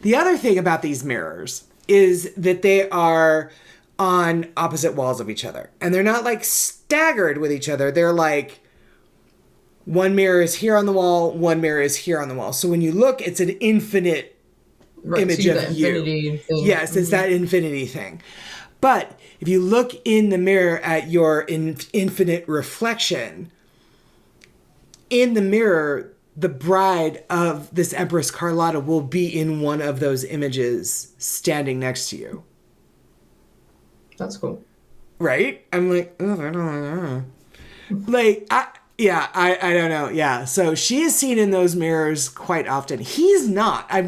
Speaker 2: The other thing about these mirrors is that they are on opposite walls of each other. And they're not like staggered with each other. They're like, one mirror is here on the wall, one mirror is here on the wall. So when you look, it's an infinite image of you. Yes, it's that infinity thing. But if you look in the mirror at your infinite reflection, in the mirror, the bride of this Empress Carlotta will be in one of those images standing next to you.
Speaker 1: That's cool.
Speaker 2: Right? I'm like, oh, I don't know. Like, I don't know. Yeah. So she is seen in those mirrors quite often. He's not. I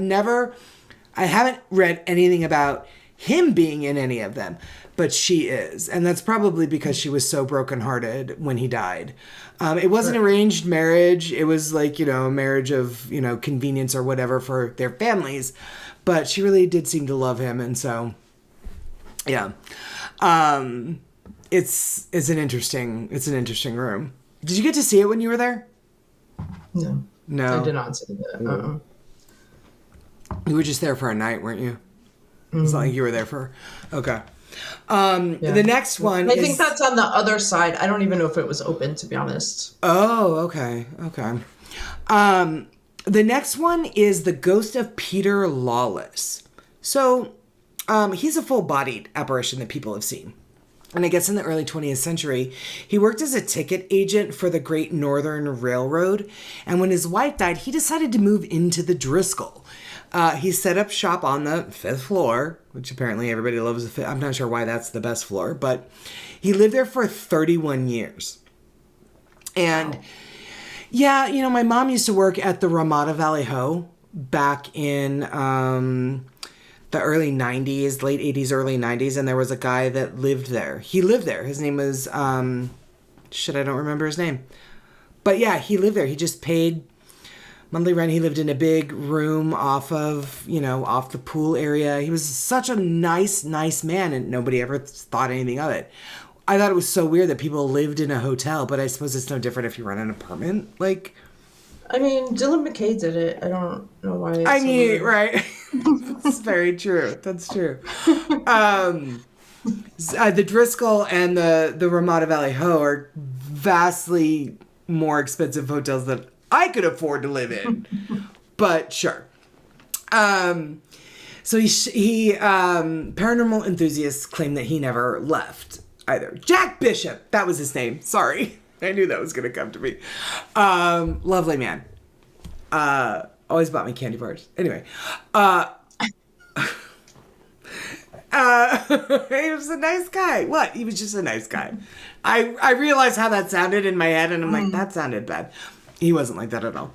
Speaker 2: haven't read anything about him being in any of them, but she is. And that's probably because she was so brokenhearted when he died. It wasn't arranged marriage. It was like, a marriage of, convenience or whatever for their families. But she really did seem to love him. And so, yeah. It's an interesting room. Did you get to see it when you were there?
Speaker 1: No.
Speaker 2: No.
Speaker 1: I did not see that.
Speaker 2: You were just there for a night, weren't you? It's not like you were there for... Okay. The next one
Speaker 1: I think that's on the other side. I don't even know if it was open, to be honest.
Speaker 2: Oh, okay. The next one is the ghost of Peter Lawless. So, he's a full-bodied apparition that people have seen. And I guess in the early 20th century, he worked as a ticket agent for the Great Northern Railroad. And when his wife died, he decided to move into the Driskill. He set up shop on the 5th floor, which apparently everybody loves the 5th. I'm not sure why that's the best floor, but he lived there for 31 years. And yeah, my mom used to work at the Ramada Valley Ho back in the early 90s, late 80s, early 90s, and there was a guy that lived there. He lived there. His name was, I don't remember his name. But yeah, he lived there. He just paid monthly rent. He lived in a big room off the pool area. He was such a nice man, and nobody ever thought anything of it. I thought it was so weird that people lived in a hotel, but I suppose it's no different if you rent an apartment. Like,
Speaker 1: I mean, Dylan McKay did it. I don't know why.
Speaker 2: Right. That's very true. That's true. The Driskill and the Ramada Valley Ho are vastly more expensive hotels than I could afford to live in. But sure. So he paranormal enthusiasts claim that he never left either. Jack Bishop, that was his name. Sorry. I knew that was going to come to me. Lovely man. Always bought me candy bars. Anyway. He was a nice guy. What? He was just a nice guy. I realized how that sounded in my head, and I'm like, that sounded bad. He wasn't like that at all.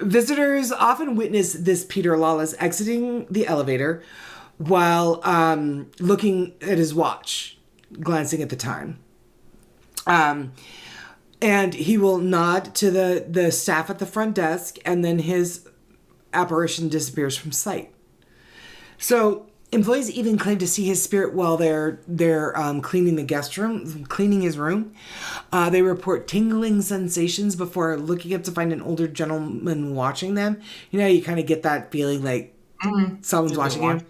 Speaker 2: Visitors often witness this Peter Lawless exiting the elevator while looking at his watch, glancing at the time. And he will nod to the staff at the front desk, and then his apparition disappears from sight. So employees even claim to see his spirit while they're cleaning his room. They report tingling sensations before looking up to find an older gentleman watching them. You kind of get that feeling like someone's watching you.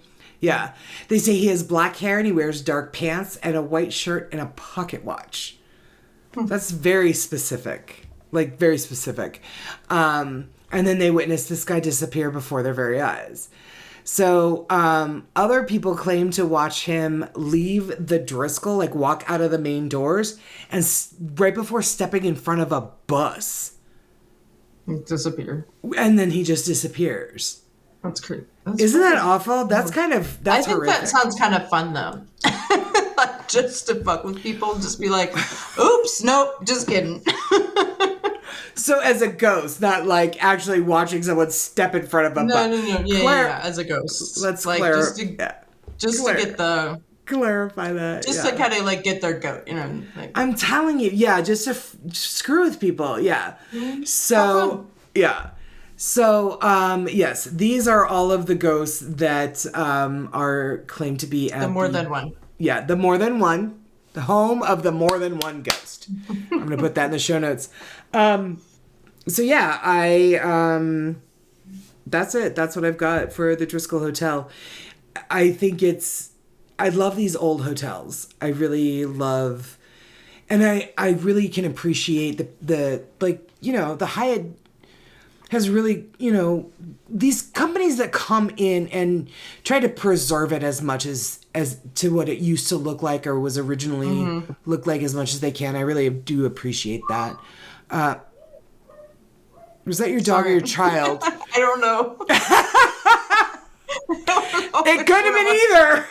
Speaker 2: Yeah. They say he has black hair and he wears dark pants and a white shirt and a pocket watch. That's very specific. Like, very specific. And then they witness this guy disappear before their very eyes. So, other people claim to watch him leave the Driskill, like walk out of the main doors, and right before stepping in front of a bus.
Speaker 1: Disappear.
Speaker 2: And then he just disappears.
Speaker 1: That's creepy.
Speaker 2: Isn't that awful? That's horrific.
Speaker 1: That sounds kind of fun, though. Just to fuck with people, just be like, oops, nope, just kidding.
Speaker 2: So as a ghost, not like actually watching someone step in front of a bus.
Speaker 1: No. Yeah, as a ghost.
Speaker 2: Let's
Speaker 1: like, just to get the...
Speaker 2: Clarify that.
Speaker 1: Just to kind of like get their goat, Like,
Speaker 2: I'm telling you, yeah, just to screw with people, yeah. So, yeah. So, yes, these are all of the ghosts that are claimed to be at
Speaker 1: the more than one.
Speaker 2: Yeah, the more than one. The home of the more than one ghost. I'm going to put that in the show notes. So yeah, that's it. That's what I've got for the Driskill Hotel. I think I love these old hotels. I really love, and I really can appreciate the Hyatt. has really, these companies that come in and try to preserve it as much as to what it used to look like or was originally looked like as much as they can. I really do appreciate that. Was that your dog or your child?
Speaker 1: I don't know.
Speaker 2: It could have been either.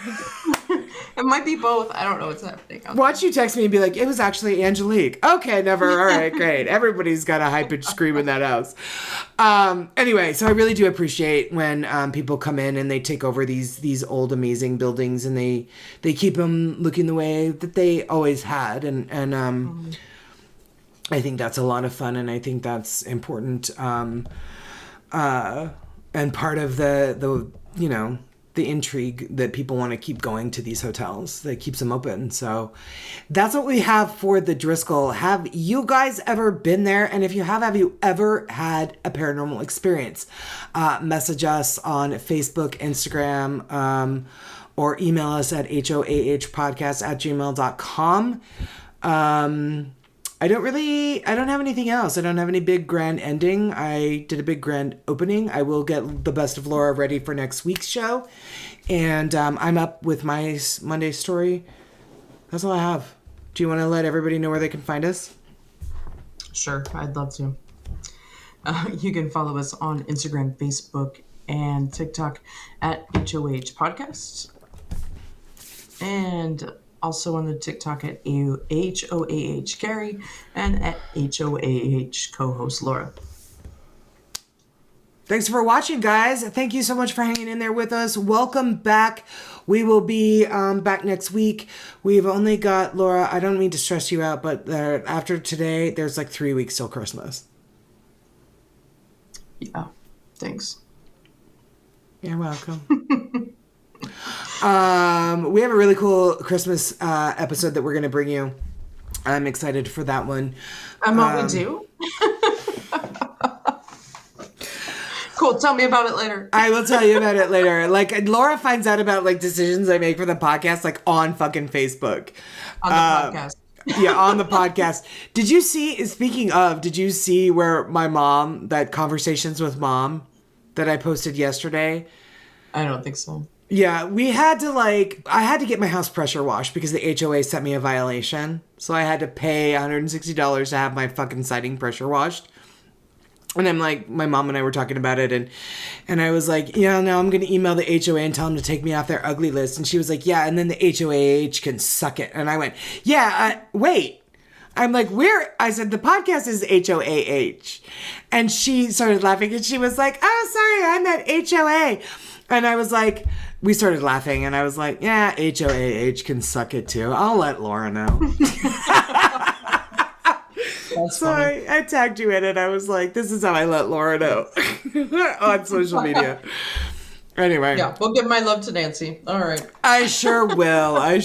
Speaker 1: It might be both. I don't know what's happening.
Speaker 2: Watch you text me and be like, it was actually Angelique. Okay, never. All right, great. Everybody's got a high-pitched scream in that house. Anyway, so I really do appreciate when people come in and they take over these old, amazing buildings and they keep them looking the way that they always had. And I think that's a lot of fun, and I think that's important. And part of the intrigue that people want to keep going to these hotels that keeps them open. So that's what we have for the Driskill. Have you guys ever been there? And if you have you ever had a paranormal experience? Message us on Facebook, Instagram, or email us at hoahpodcast@gmail.com. I don't have anything else. I don't have any big grand ending. I did a big grand opening. I will get the best of Laura ready for next week's show. And I'm up with my Monday story. That's all I have. Do you want to let everybody know where they can find us?
Speaker 1: Sure, I'd love to. You can follow us on Instagram, Facebook, and TikTok at HOH Podcast. And also on the TikTok at HOAH Carrie and at HOAH co-host Laura.
Speaker 2: Thanks for watching, guys. Thank you so much for hanging in there with us. Welcome back. We will be back next week. We've only got, Laura, I don't mean to stress you out, but after today, there's like 3 weeks till Christmas.
Speaker 1: Yeah, thanks.
Speaker 2: You're welcome. We have a really cool Christmas episode that we're going to bring you. I'm excited for that one.
Speaker 1: What we do? Cool. Tell me about it later.
Speaker 2: I will tell you about it later. Like, Laura finds out about like decisions I make for the podcast, like on fucking Facebook.
Speaker 1: On the podcast.
Speaker 2: Yeah, on the podcast. Did you see where my mom, that Conversations with Mom that I posted yesterday?
Speaker 1: I don't think so.
Speaker 2: Yeah, I had to get my house pressure washed because the HOA sent me a violation. So I had to pay $160 to have my fucking siding pressure washed. And I'm like, my mom and I were talking about it, and I was like, yeah, no, I'm going to email the HOA and tell them to take me off their ugly list. And she was like, yeah, and then the HOAH can suck it. And I went, yeah, wait. I'm like, I said, the podcast is HOAH. And she started laughing, and she was like, oh, sorry, I meant HOA. And I was like, we started laughing, and I was like, yeah, HOAH can suck it too. I'll let Laura know. So I tagged you in it. I was like, this is how I let Laura know on social media. Anyway.
Speaker 1: Yeah, we'll give my love to Nancy. All right.
Speaker 2: I sure will.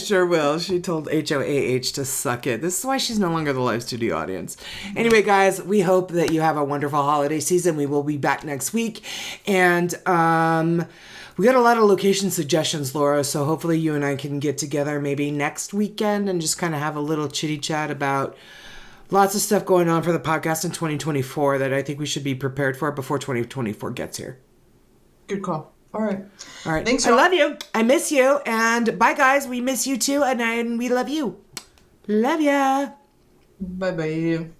Speaker 2: She told HOAH to suck it. This is why she's no longer the live studio audience. Anyway, guys, we hope that you have a wonderful holiday season. We will be back next week. And we got a lot of location suggestions, Laura, so hopefully you and I can get together maybe next weekend and just kind of have a little chitty chat about lots of stuff going on for the podcast in 2024 that I think we should be prepared for before 2024 gets here.
Speaker 1: Good call. All right.
Speaker 2: Thanks. I love you. I miss you. And bye, guys. We miss you too. And we love you. Love ya.
Speaker 1: Bye-bye.